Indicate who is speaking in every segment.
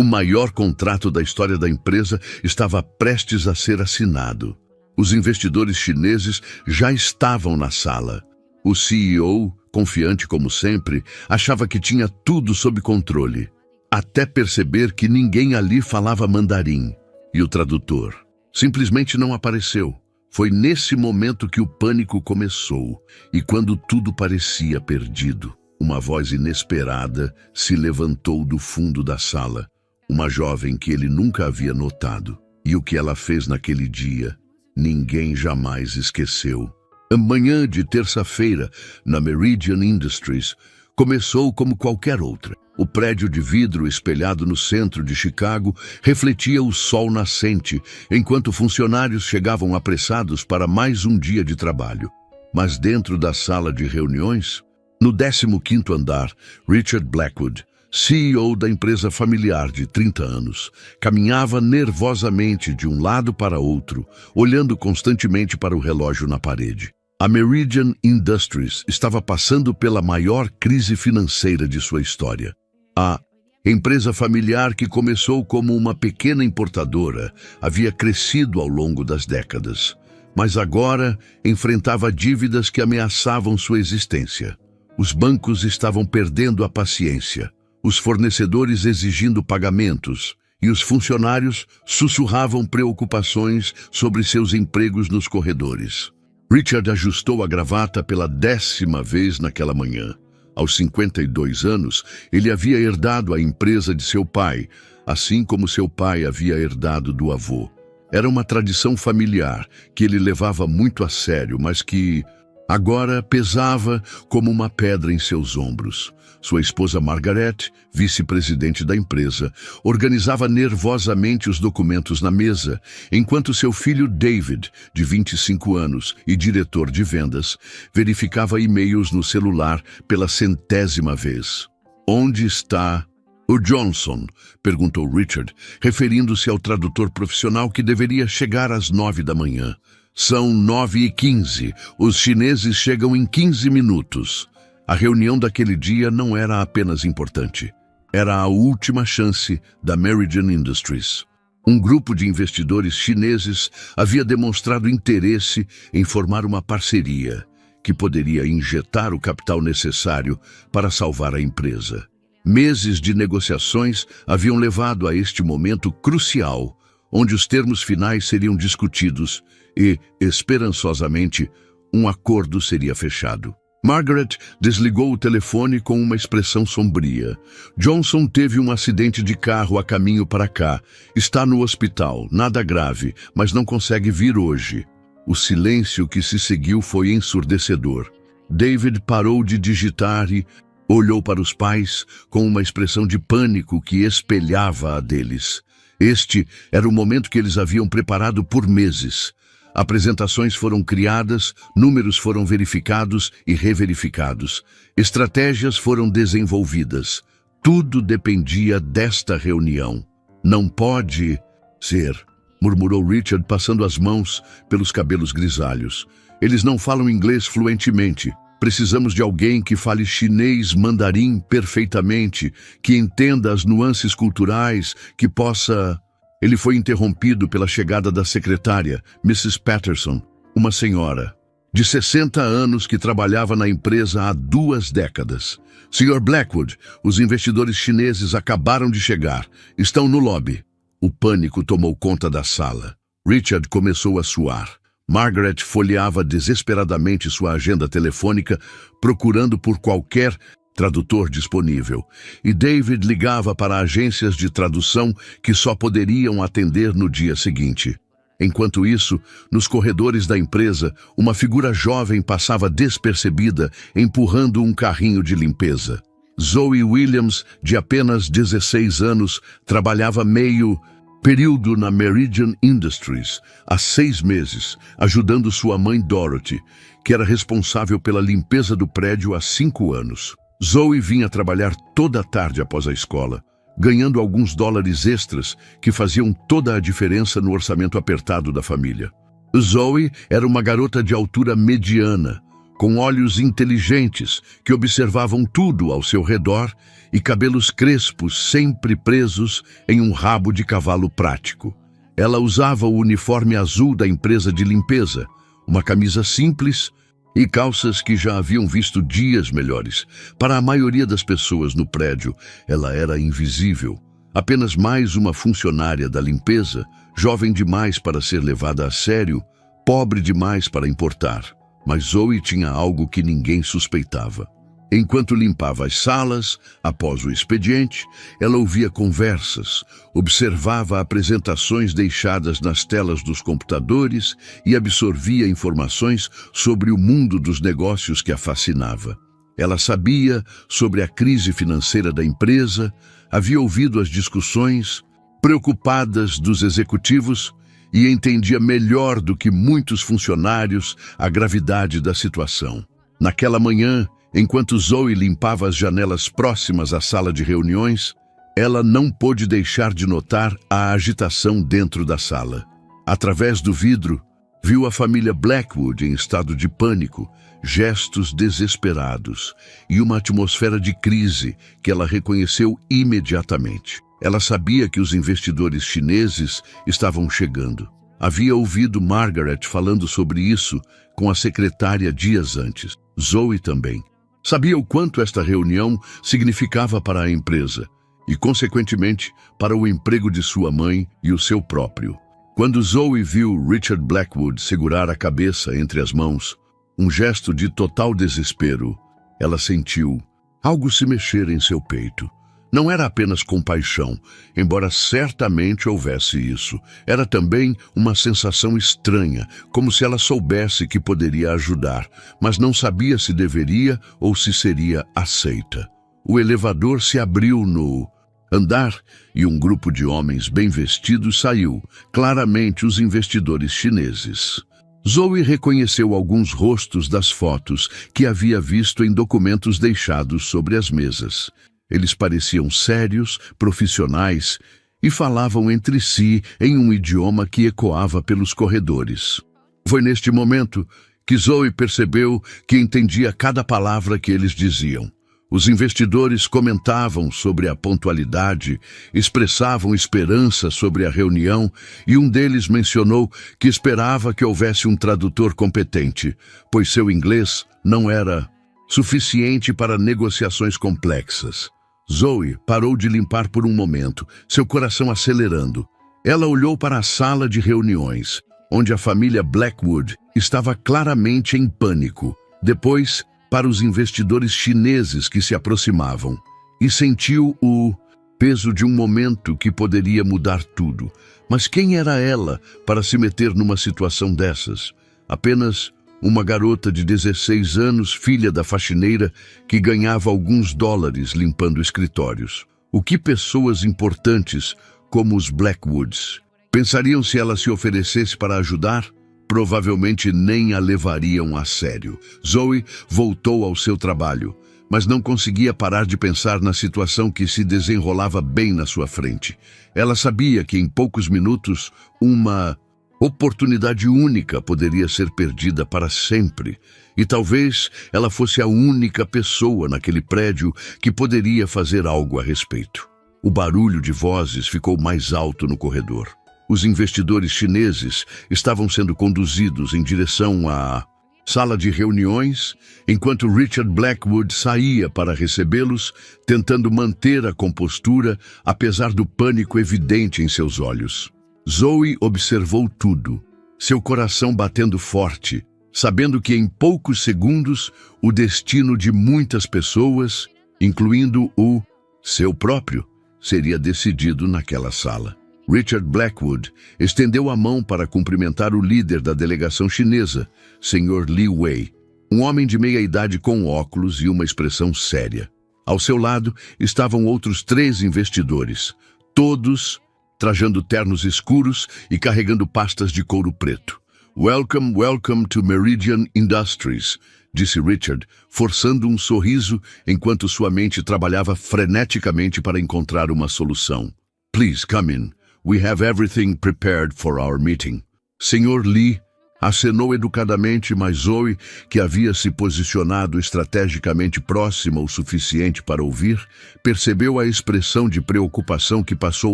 Speaker 1: O maior contrato da história da empresa estava prestes a ser assinado. Os investidores chineses já estavam na sala. O CEO, confiante como sempre, achava que tinha tudo sob controle, até perceber que ninguém ali falava mandarim. E o tradutor simplesmente não apareceu. Foi nesse momento que o pânico começou, e quando tudo parecia perdido, uma voz inesperada se levantou do fundo da sala, uma jovem que ele nunca havia notado. E o que ela fez naquele dia, ninguém jamais esqueceu. A manhã de terça-feira, na Meridian Industries, começou como qualquer outra. O prédio de vidro espelhado no centro de Chicago refletia o sol nascente, enquanto funcionários chegavam apressados para mais um dia de trabalho. Mas dentro da sala de reuniões, no 15º andar, Richard Blackwood, CEO da empresa familiar de 30 anos, caminhava nervosamente de um lado para outro, olhando constantemente para o relógio na parede. A Meridian Industries estava passando pela maior crise financeira de sua história. A empresa familiar, que começou como uma pequena importadora, havia crescido ao longo das décadas, mas agora enfrentava dívidas que ameaçavam sua existência. Os bancos estavam perdendo a paciência, os fornecedores exigindo pagamentos, e os funcionários sussurravam preocupações sobre seus empregos nos corredores. Richard ajustou a gravata pela 10ª vez naquela manhã. Aos 52 anos, ele havia herdado a empresa de seu pai, assim como seu pai havia herdado do avô. Era uma tradição familiar que ele levava muito a sério, mas que agora pesava como uma pedra em seus ombros. Sua esposa Margaret, vice-presidente da empresa, organizava nervosamente os documentos na mesa, enquanto seu filho David, de 25 anos e diretor de vendas, verificava e-mails no celular pela 100ª vez. "Onde está o Johnson?", perguntou Richard, referindo-se ao tradutor profissional que deveria chegar às 9 da manhã. "São 9h15. Os chineses chegam em 15 minutos. A reunião daquele dia não era apenas importante. Era a última chance da Meridian Industries. Um grupo de investidores chineses havia demonstrado interesse em formar uma parceria que poderia injetar o capital necessário para salvar a empresa. Meses de negociações haviam levado a este momento crucial, onde os termos finais seriam discutidos e, esperançosamente, um acordo seria fechado. Margaret desligou o telefone com uma expressão sombria. "Johnson teve um acidente de carro a caminho para cá. Está no hospital, nada grave, mas não consegue vir hoje." O silêncio que se seguiu foi ensurdecedor. David parou de digitar e olhou para os pais com uma expressão de pânico que espelhava a deles. Este era o momento que eles haviam preparado por meses. Apresentações foram criadas, números foram verificados e reverificados, estratégias foram desenvolvidas. Tudo dependia desta reunião. "Não pode ser", murmurou Richard, passando as mãos pelos cabelos grisalhos. "Eles não falam inglês fluentemente. Precisamos de alguém que fale chinês mandarim perfeitamente, que entenda as nuances culturais, que possa..." Ele foi interrompido pela chegada da secretária, Mrs. Patterson, uma senhora de 60 anos que trabalhava na empresa há 2 décadas. "Sr. Blackwood, os investidores chineses acabaram de chegar. Estão no lobby." O pânico tomou conta da sala. Richard começou a suar. Margaret folheava desesperadamente sua agenda telefônica, procurando por qualquer tradutor disponível, e David ligava para agências de tradução que só poderiam atender no dia seguinte. Enquanto isso, nos corredores da empresa, uma figura jovem passava despercebida, empurrando um carrinho de limpeza. Zoe Williams, de apenas 16 anos, trabalhava meio período na Meridian Industries há 6 meses, ajudando sua mãe Dorothy, que era responsável pela limpeza do prédio há 5 anos. Zoe vinha trabalhar toda a tarde após a escola, ganhando alguns dólares extras que faziam toda a diferença no orçamento apertado da família. Zoe era uma garota de altura mediana, com olhos inteligentes que observavam tudo ao seu redor e cabelos crespos sempre presos em um rabo de cavalo prático. Ela usava o uniforme azul da empresa de limpeza, uma camisa simples e calças que já haviam visto dias melhores. Para a maioria das pessoas no prédio, ela era invisível. Apenas mais uma funcionária da limpeza, jovem demais para ser levada a sério, pobre demais para importar. Mas Zoe tinha algo que ninguém suspeitava. Enquanto limpava as salas, após o expediente, ela ouvia conversas, observava apresentações deixadas nas telas dos computadores e absorvia informações sobre o mundo dos negócios que a fascinava. Ela sabia sobre a crise financeira da empresa, havia ouvido as discussões preocupadas dos executivos e entendia melhor do que muitos funcionários a gravidade da situação. Naquela manhã, enquanto Zoe limpava as janelas próximas à sala de reuniões, ela não pôde deixar de notar a agitação dentro da sala. Através do vidro, viu a família Blackwood em estado de pânico, gestos desesperados e uma atmosfera de crise que ela reconheceu imediatamente. Ela sabia que os investidores chineses estavam chegando. Havia ouvido Margaret falando sobre isso com a secretária dias antes. Zoe também. Sabia o quanto esta reunião significava para a empresa e, consequentemente, para o emprego de sua mãe e o seu próprio. Quando Zoe viu Richard Blackwood segurar a cabeça entre as mãos, um gesto de total desespero, ela sentiu algo se mexer em seu peito. Não era apenas compaixão, embora certamente houvesse isso. Era também uma sensação estranha, como se ela soubesse que poderia ajudar, mas não sabia se deveria ou se seria aceita. O elevador se abriu no andar e um grupo de homens bem vestidos saiu, claramente os investidores chineses. Zoe reconheceu alguns rostos das fotos que havia visto em documentos deixados sobre as mesas. Eles pareciam sérios, profissionais e falavam entre si em um idioma que ecoava pelos corredores. Foi neste momento que Zoe percebeu que entendia cada palavra que eles diziam. Os investidores comentavam sobre a pontualidade, expressavam esperança sobre a reunião e um deles mencionou que esperava que houvesse um tradutor competente, pois seu inglês não era suficiente para negociações complexas. Zoe parou de limpar por um momento, seu coração acelerando. Ela olhou para a sala de reuniões, onde a família Blackwood estava claramente em pânico. Depois, para os investidores chineses que se aproximavam, e sentiu o peso de um momento que poderia mudar tudo. Mas quem era ela para se meter numa situação dessas? Apenas uma garota de 16 anos, filha da faxineira, que ganhava alguns dólares limpando escritórios. O que pessoas importantes, como os Blackwoods, pensariam se ela se oferecesse para ajudar? Provavelmente nem a levariam a sério. Zoe voltou ao seu trabalho, mas não conseguia parar de pensar na situação que se desenrolava bem na sua frente. Ela sabia que em poucos minutos uma oportunidade única poderia ser perdida para sempre, e talvez ela fosse a única pessoa naquele prédio que poderia fazer algo a respeito. O barulho de vozes ficou mais alto no corredor. Os investidores chineses estavam sendo conduzidos em direção à sala de reuniões, enquanto Richard Blackwood saía para recebê-los, tentando manter a compostura, apesar do pânico evidente em seus olhos. Zoe observou tudo, seu coração batendo forte, sabendo que em poucos segundos o destino de muitas pessoas, incluindo o seu próprio, seria decidido naquela sala. Richard Blackwood estendeu a mão para cumprimentar o líder da delegação chinesa, Sr. Li Wei, um homem de meia-idade com óculos e uma expressão séria. Ao seu lado estavam outros 3 investidores, todos trajando ternos escuros e carregando pastas de couro preto. "Welcome, welcome to Meridian Industries", disse Richard, forçando um sorriso enquanto sua mente trabalhava freneticamente para encontrar uma solução. "Please come in. We have everything prepared for our meeting." Sr. Li Acenou educadamente, mas Zoe, que havia se posicionado estrategicamente próxima o suficiente para ouvir, percebeu a expressão de preocupação que passou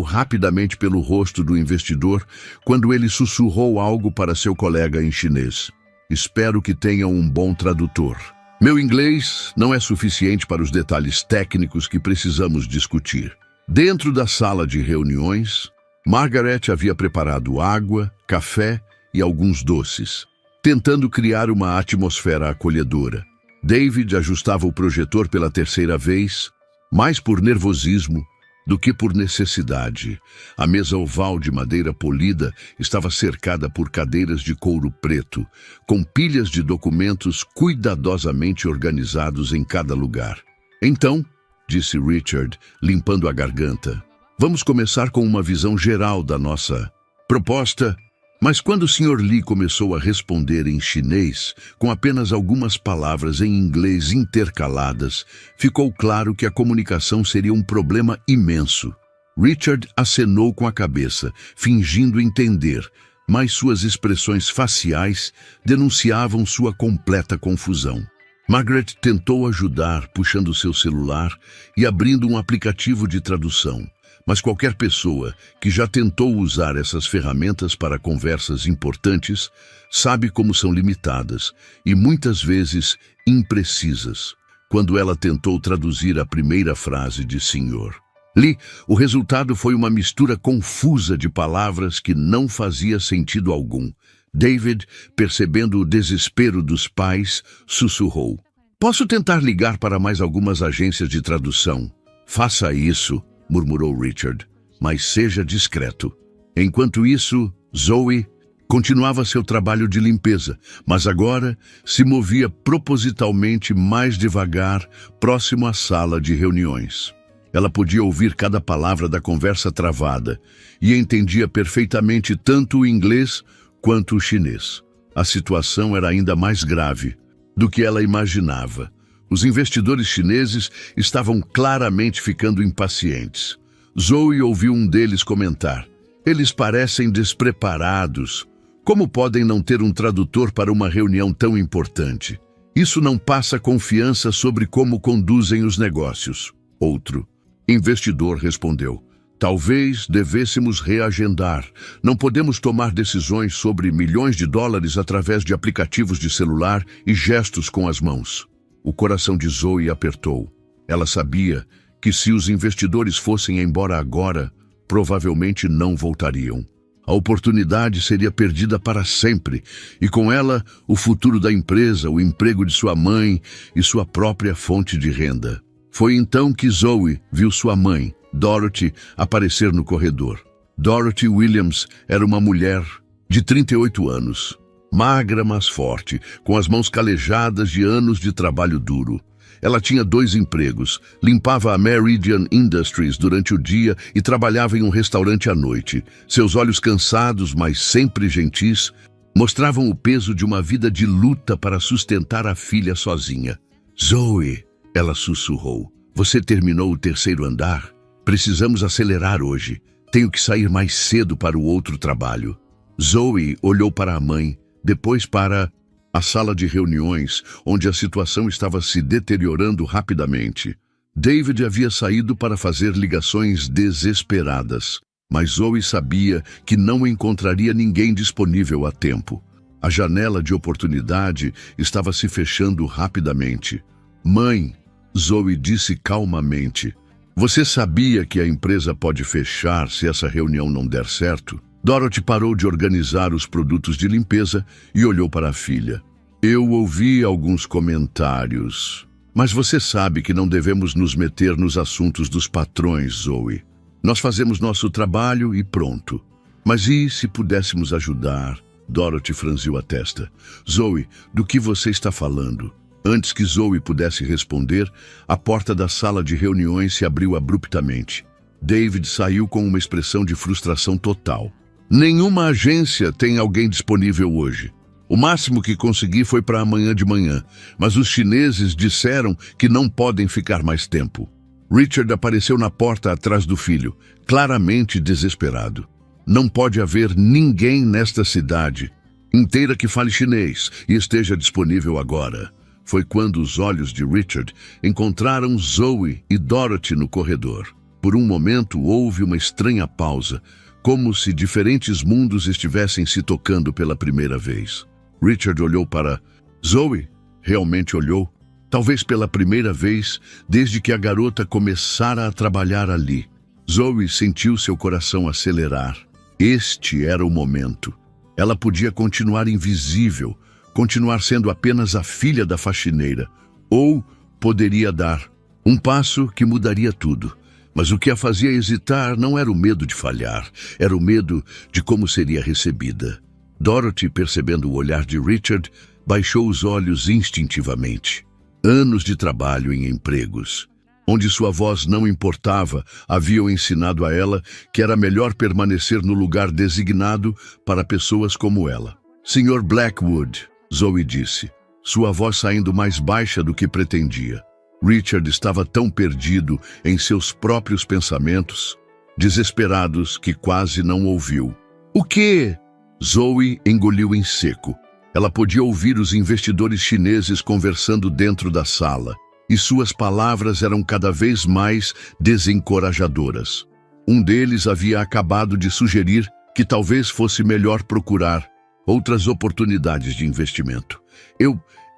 Speaker 1: rapidamente pelo rosto do investidor quando ele sussurrou algo para seu colega em chinês. Espero que tenha um bom tradutor. Meu inglês não é suficiente para os detalhes técnicos que precisamos discutir. Dentro da sala de reuniões, Margaret havia preparado água, café e alguns doces, tentando criar uma atmosfera acolhedora. David ajustava o projetor pela terceira vez, mais por nervosismo do que por necessidade. A mesa oval de madeira polida estava cercada por cadeiras de couro preto, com pilhas de documentos cuidadosamente organizados em cada lugar. Então, disse Richard, limpando a garganta, vamos começar com uma visão geral da nossa proposta. Mas quando o Sr. Lee começou a responder em chinês, com apenas algumas palavras em inglês intercaladas, ficou claro que a comunicação seria um problema imenso. Richard acenou com a cabeça, fingindo entender, mas suas expressões faciais denunciavam sua completa confusão. Margaret tentou ajudar, puxando seu celular e abrindo um aplicativo de tradução. Mas qualquer pessoa que já tentou usar essas ferramentas para conversas importantes sabe como são limitadas e muitas vezes imprecisas. Quando ela tentou traduzir a primeira frase de Sr. Lee, o resultado foi uma mistura confusa de palavras que não fazia sentido algum. David, percebendo o desespero dos pais, sussurrou: "Posso tentar ligar para mais algumas agências de tradução?" "Faça isso", murmurou Richard, "mas seja discreto." Enquanto isso, Zoe continuava seu trabalho de limpeza, mas agora se movia propositalmente mais devagar, próximo à sala de reuniões. Ela podia ouvir cada palavra da conversa travada e entendia perfeitamente tanto o inglês quanto o chinês. A situação era ainda mais grave do que ela imaginava. Os investidores chineses estavam claramente ficando impacientes. Zoe ouviu um deles comentar: "Eles parecem despreparados. Como podem não ter um tradutor para uma reunião tão importante? Isso não passa confiança sobre como conduzem os negócios." Outro investidor respondeu: "Talvez devêssemos reagendar. Não podemos tomar decisões sobre milhões de dólares através de aplicativos de celular e gestos com as mãos." O coração de Zoe apertou. Ela sabia que se os investidores fossem embora agora, provavelmente não voltariam. A oportunidade seria perdida para sempre, e com ela o futuro da empresa, o emprego de sua mãe e sua própria fonte de renda. Foi então que Zoe viu sua mãe, Dorothy, aparecer no corredor. Dorothy Williams era uma mulher de 38 anos. Magra, mas forte, com as mãos calejadas de anos de trabalho duro. Ela tinha 2 empregos, limpava a Meridian Industries durante o dia e trabalhava em um restaurante à noite. Seus olhos cansados, mas sempre gentis, mostravam o peso de uma vida de luta para sustentar a filha sozinha. "Zoe", ela sussurrou, "você terminou o 3º andar? Precisamos acelerar hoje. Tenho que sair mais cedo para o outro trabalho." Zoe olhou para a mãe, depois para a sala de reuniões, onde a situação estava se deteriorando rapidamente. David havia saído para fazer ligações desesperadas, mas Zoe sabia que não encontraria ninguém disponível a tempo. A janela de oportunidade estava se fechando rapidamente. "Mãe", Zoe disse calmamente, "você sabia que a empresa pode fechar se essa reunião não der certo?" Dorothy parou de organizar os produtos de limpeza e olhou para a filha. "Eu ouvi alguns comentários, mas você sabe que não devemos nos meter nos assuntos dos patrões, Zoe. Nós fazemos nosso trabalho e pronto. Mas e se pudéssemos ajudar?" Dorothy franziu a testa. "Zoe, do que você está falando?" Antes que Zoe pudesse responder, a porta da sala de reuniões se abriu abruptamente. David saiu com uma expressão de frustração total. "Nenhuma agência tem alguém disponível hoje. O máximo que consegui foi para amanhã de manhã, mas os chineses disseram que não podem ficar mais tempo." Richard apareceu na porta atrás do filho, claramente desesperado. "Não pode haver ninguém nesta cidade." inteira que fale chinês e esteja disponível agora. Foi quando os olhos de Richard encontraram Zoe e Dorothy no corredor. Por um momento houve uma estranha pausa, como se diferentes mundos estivessem se tocando pela primeira vez. Richard olhou para Zoe, realmente olhou, talvez pela primeira vez desde que a garota começara a trabalhar ali. Zoe sentiu seu coração acelerar. Este era o momento. Ela podia continuar invisível, continuar sendo apenas a filha da faxineira, ou poderia dar um passo que mudaria tudo. Mas o que a fazia hesitar não era o medo de falhar, era o medo de como seria recebida. Dorothy, percebendo o olhar de Richard, baixou os olhos instintivamente. Anos de trabalho em empregos, onde sua voz não importava, haviam ensinado a ela que era melhor permanecer no lugar designado para pessoas como ela. Sr. Blackwood, Zoe disse, sua voz saindo mais baixa do que pretendia. Richard estava tão perdido em seus próprios pensamentos, desesperados, que quase não ouviu. O quê? Zoe engoliu em seco. Ela podia ouvir os investidores chineses conversando dentro da sala, e suas palavras eram cada vez mais desencorajadoras. Um deles havia acabado de sugerir que talvez fosse melhor procurar outras oportunidades de investimento.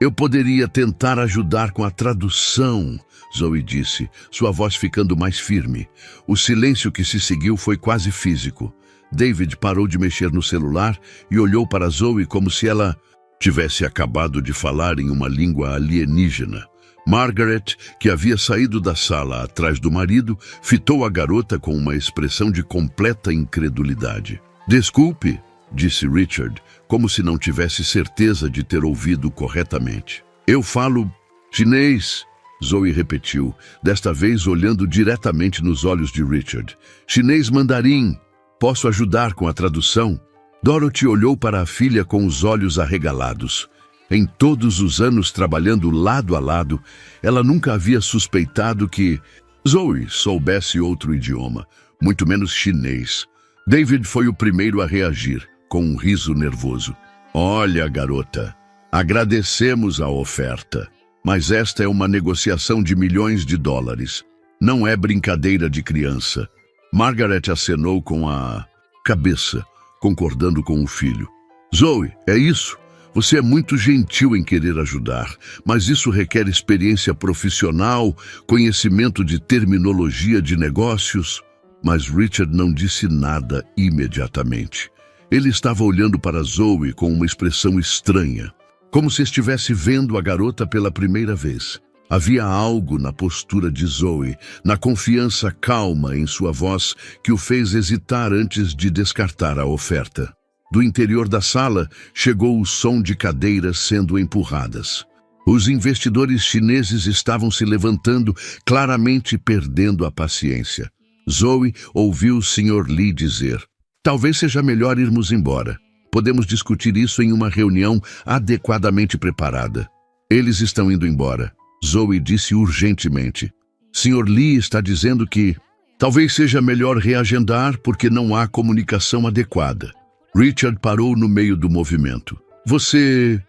Speaker 1: Eu poderia tentar ajudar com a tradução, Zoe disse, sua voz ficando mais firme. O silêncio que se seguiu foi quase físico. David parou de mexer no celular e olhou para Zoe como se ela tivesse acabado de falar em uma língua alienígena. Margaret, que havia saído da sala atrás do marido, fitou a garota com uma expressão de completa incredulidade. Desculpe, disse Richard, como se não tivesse certeza de ter ouvido corretamente. Eu falo chinês, Zoe repetiu, desta vez olhando diretamente nos olhos de Richard. Chinês mandarim. Posso ajudar com a tradução? Dorothy olhou para a filha com os olhos arregalados. Em todos os anos trabalhando lado a lado, ela nunca havia suspeitado que Zoe soubesse outro idioma, muito menos chinês. David foi o primeiro a reagir, com um riso nervoso. Olha, garota, agradecemos a oferta, mas esta é uma negociação de milhões de dólares. Não é brincadeira de criança. Margaret acenou com a cabeça, concordando com o filho. Zoe, é isso? Você é muito gentil em querer ajudar, mas isso requer experiência profissional, conhecimento de terminologia de negócios. Mas Richard não disse nada imediatamente. Ele estava olhando para Zoe com uma expressão estranha, como se estivesse vendo a garota pela primeira vez. Havia algo na postura de Zoe, na confiança calma em sua voz, que o fez hesitar antes de descartar a oferta. Do interior da sala, chegou o som de cadeiras sendo empurradas. Os investidores chineses estavam se levantando, claramente perdendo a paciência. Zoe ouviu o Sr. Lee dizer, talvez seja melhor irmos embora. Podemos discutir isso em uma reunião adequadamente preparada. Eles estão indo embora, Zoe disse urgentemente. Sr. Lee está dizendo que talvez seja melhor reagendar porque não há comunicação adequada. Richard parou no meio do movimento. Você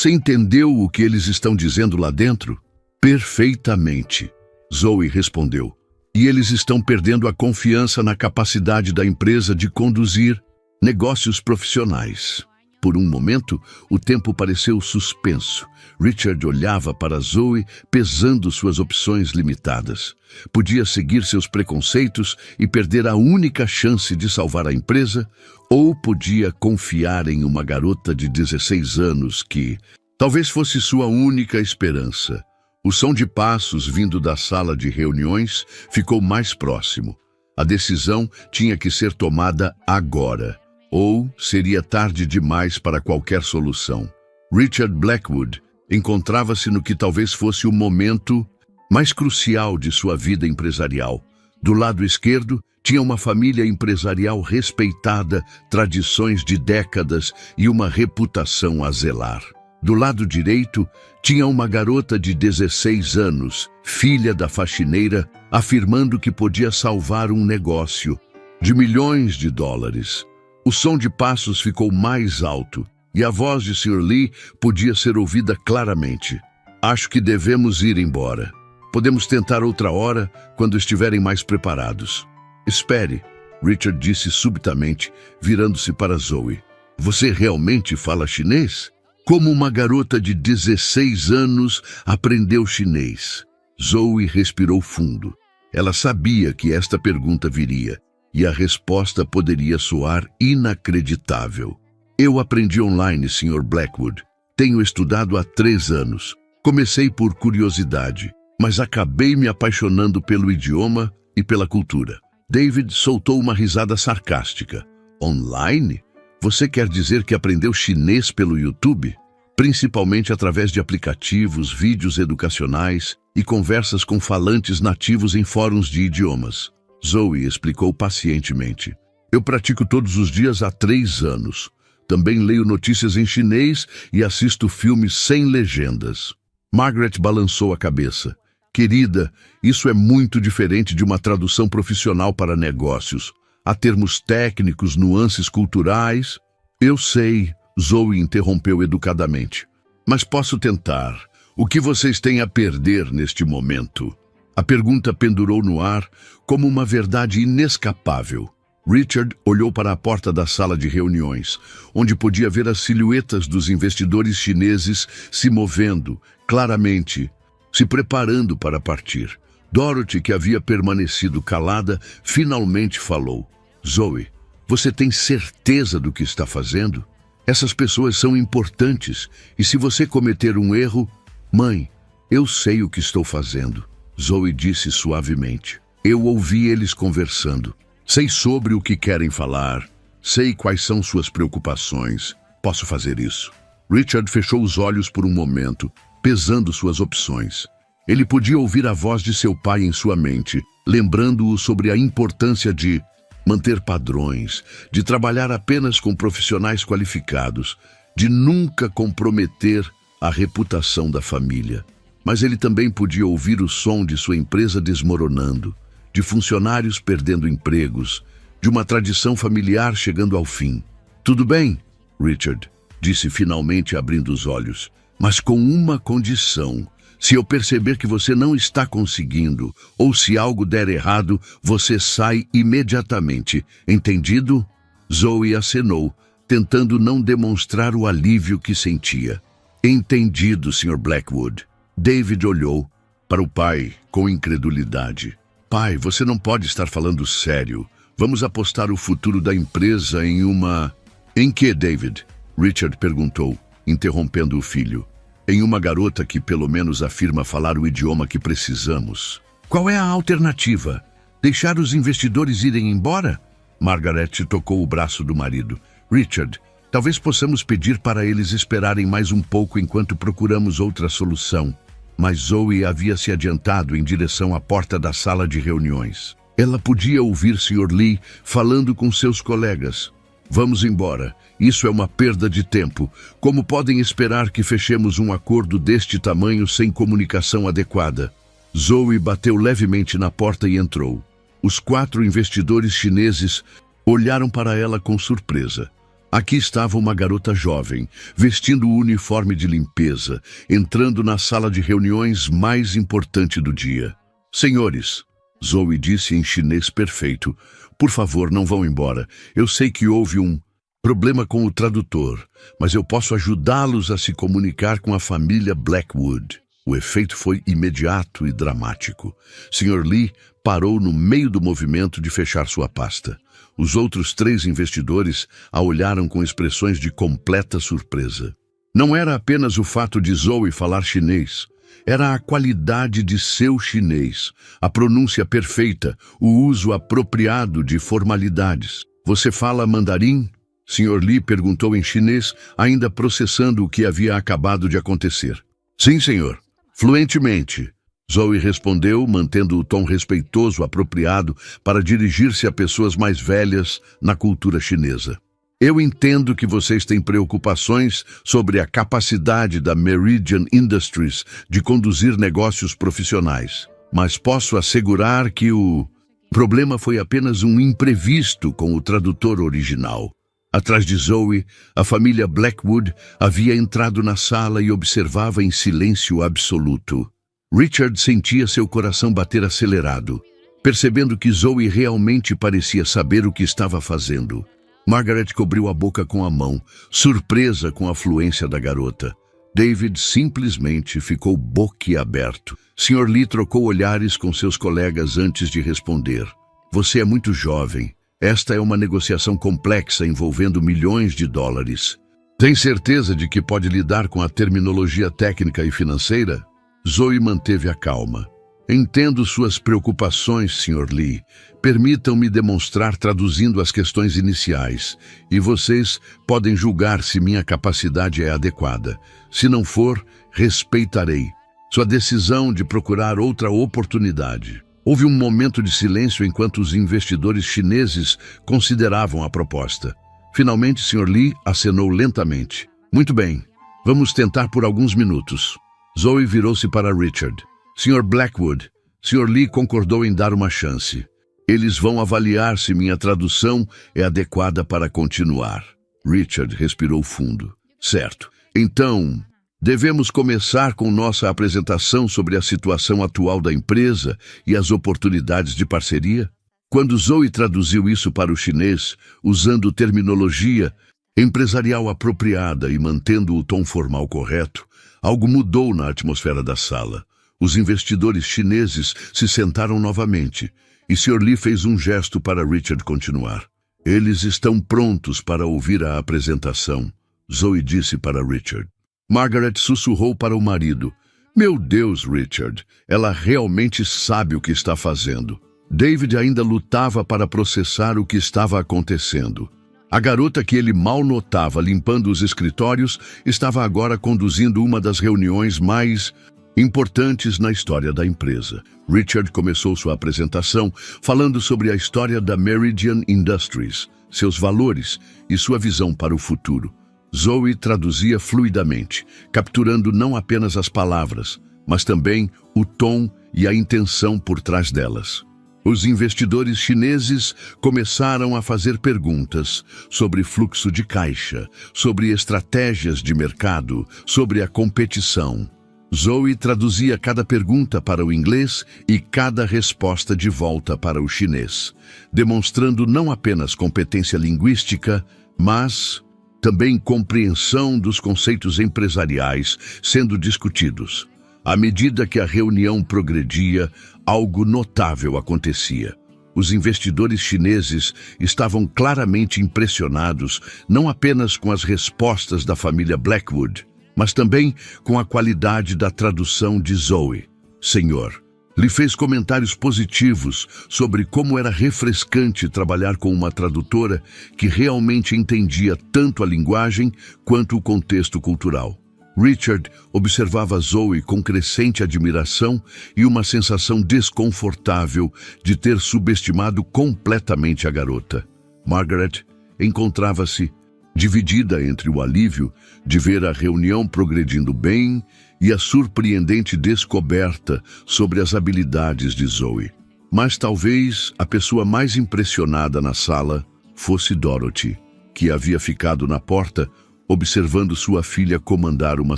Speaker 1: entendeu o que eles estão dizendo lá dentro? Perfeitamente, Zoe respondeu. E eles estão perdendo a confiança na capacidade da empresa de conduzir negócios profissionais. Por um momento, o tempo pareceu suspenso. Richard olhava para Zoe, pesando suas opções limitadas. Podia seguir seus preconceitos e perder a única chance de salvar a empresa, ou podia confiar em uma garota de 16 anos que talvez fosse sua única esperança. O som de passos vindo da sala de reuniões ficou mais próximo. A decisão tinha que ser tomada agora, ou seria tarde demais para qualquer solução. Richard Blackwood encontrava-se no que talvez fosse o momento mais crucial de sua vida empresarial. Do lado esquerdo, tinha uma família empresarial respeitada, tradições de décadas e uma reputação a zelar. Do lado direito, tinha uma garota de 16 anos, filha da faxineira, afirmando que podia salvar um negócio de milhões de dólares. O som de passos ficou mais alto e a voz de Sr. Lee podia ser ouvida claramente. Acho que devemos ir embora. Podemos tentar outra hora, quando estiverem mais preparados. Espere, Richard disse subitamente, virando-se para Zoe. Você realmente fala chinês? Como uma garota de 16 anos aprendeu chinês? Zoe respirou fundo. Ela sabia que esta pergunta viria, e a resposta poderia soar inacreditável. Eu aprendi online, Sr. Blackwood. Tenho estudado há 3 anos. Comecei por curiosidade, mas acabei me apaixonando pelo idioma e pela cultura. David soltou uma risada sarcástica. Online? Você quer dizer que aprendeu chinês pelo YouTube? Principalmente através de aplicativos, vídeos educacionais e conversas com falantes nativos em fóruns de idiomas. Zoe explicou pacientemente. Eu pratico todos os dias há 3 anos. Também leio notícias em chinês e assisto filmes sem legendas. Margaret balançou a cabeça. Querida, isso é muito diferente de uma tradução profissional para negócios. Há termos técnicos, nuances culturais. Eu sei, Zoe interrompeu educadamente. Mas posso tentar. O que vocês têm a perder neste momento? A pergunta pendurou no ar como uma verdade inescapável. Richard olhou para a porta da sala de reuniões, onde podia ver as silhuetas dos investidores chineses se movendo, claramente, se preparando para partir. Dorothy, que havia permanecido calada, finalmente falou. Zoe, você tem certeza do que está fazendo? Essas pessoas são importantes, e se você cometer um erro... Mãe, eu sei o que estou fazendo, Zoe disse suavemente. Eu ouvi eles conversando. Sei sobre o que querem falar. Sei quais são suas preocupações. Posso fazer isso. Richard fechou os olhos por um momento, pesando suas opções. Ele podia ouvir a voz de seu pai em sua mente, lembrando-o sobre a importância de manter padrões, de trabalhar apenas com profissionais qualificados, de nunca comprometer a reputação da família. Mas ele também podia ouvir o som de sua empresa desmoronando, de funcionários perdendo empregos, de uma tradição familiar chegando ao fim. Tudo bem, Richard, disse finalmente abrindo os olhos, mas com uma condição. Se eu perceber que você não está conseguindo, ou se algo der errado, você sai imediatamente. Entendido? Zoe acenou, tentando não demonstrar o alívio que sentia. Entendido, Sr. Blackwood. David olhou para o pai com incredulidade. Pai, você não pode estar falando sério. Vamos apostar o futuro da empresa em uma... Em que, David? Richard perguntou, interrompendo o filho. Em uma garota que pelo menos afirma falar o idioma que precisamos. Qual é a alternativa? Deixar os investidores irem embora? Margaret tocou o braço do marido. Richard, talvez possamos pedir para eles esperarem mais um pouco enquanto procuramos outra solução. Mas Zoe havia se adiantado em direção à porta da sala de reuniões. Ela podia ouvir Sr. Lee falando com seus colegas. Vamos embora. Isso é uma perda de tempo. Como podem esperar que fechemos um acordo deste tamanho sem comunicação adequada? Zoe bateu levemente na porta e entrou. Os 4 investidores chineses olharam para ela com surpresa. Aqui estava uma garota jovem, vestindo o uniforme de limpeza, entrando na sala de reuniões mais importante do dia. Senhores, Zoe disse em chinês perfeito, por favor, não vão embora. Eu sei que houve um problema com o tradutor, mas eu posso ajudá-los a se comunicar com a família Blackwood. O efeito foi imediato e dramático. Sr. Lee parou no meio do movimento de fechar sua pasta. Os outros 3 investidores a olharam com expressões de completa surpresa. Não era apenas o fato de Zoe falar chinês. Era a qualidade de seu chinês, a pronúncia perfeita, o uso apropriado de formalidades. Você fala mandarim? Sr. Lee perguntou em chinês, ainda processando o que havia acabado de acontecer. Sim, senhor. Fluentemente. Zoe respondeu, mantendo o tom respeitoso apropriado para dirigir-se a pessoas mais velhas na cultura chinesa. Eu entendo que vocês têm preocupações sobre a capacidade da Meridian Industries de conduzir negócios profissionais, mas posso assegurar que o problema foi apenas um imprevisto com o tradutor original. Atrás de Zoe, a família Blackwood havia entrado na sala e observava em silêncio absoluto. Richard sentia seu coração bater acelerado, percebendo que Zoe realmente parecia saber o que estava fazendo. Margaret cobriu a boca com a mão, surpresa com a fluência da garota. David simplesmente ficou boquiaberto. Sr. Lee trocou olhares com seus colegas antes de responder. Você é muito jovem. Esta é uma negociação complexa envolvendo milhões de dólares. Tem certeza de que pode lidar com a terminologia técnica e financeira? Zoe manteve a calma. Entendo suas preocupações, Sr. Lee. Permitam-me demonstrar traduzindo as questões iniciais, e vocês podem julgar se minha capacidade é adequada. Se não for, respeitarei sua decisão de procurar outra oportunidade. Houve um momento de silêncio enquanto os investidores chineses consideravam a proposta. Finalmente, Sr. Lee acenou lentamente. Muito bem, vamos tentar por alguns minutos. Zoe virou-se para Richard. Sr. Blackwood, Sr. Lee concordou em dar uma chance. Eles vão avaliar se minha tradução é adequada para continuar. Richard respirou fundo. Certo. Então, devemos começar com nossa apresentação sobre a situação atual da empresa e as oportunidades de parceria? Quando Zoe traduziu isso para o chinês, usando terminologia empresarial apropriada e mantendo o tom formal correto, algo mudou na atmosfera da sala. Os investidores chineses se sentaram novamente, e Sr. Lee fez um gesto para Richard continuar. Eles estão prontos para ouvir a apresentação, Zoe disse para Richard. Margaret sussurrou para o marido. Meu Deus, Richard, ela realmente sabe o que está fazendo. David ainda lutava para processar o que estava acontecendo. A garota que ele mal notava limpando os escritórios estava agora conduzindo uma das reuniões mais importantes na história da empresa. Richard começou sua apresentação falando sobre a história da Meridian Industries, seus valores e sua visão para o futuro. Zoe traduzia fluidamente, capturando não apenas as palavras, mas também o tom e a intenção por trás delas. Os investidores chineses começaram a fazer perguntas sobre fluxo de caixa, sobre estratégias de mercado, sobre a competição. Zoe traduzia cada pergunta para o inglês e cada resposta de volta para o chinês, demonstrando não apenas competência linguística, mas também compreensão dos conceitos empresariais sendo discutidos. À medida que a reunião progredia, algo notável acontecia. Os investidores chineses estavam claramente impressionados não apenas com as respostas da família Blackwood, mas também com a qualidade da tradução de Zoe. Senhor, lhe fez comentários positivos sobre como era refrescante trabalhar com uma tradutora que realmente entendia tanto a linguagem quanto o contexto cultural. Richard observava Zoe com crescente admiração e uma sensação desconfortável de ter subestimado completamente a garota. Margaret encontrava-se dividida entre o alívio de ver a reunião progredindo bem e a surpreendente descoberta sobre as habilidades de Zoe. Mas talvez a pessoa mais impressionada na sala fosse Dorothy, que havia ficado na porta observando sua filha comandar uma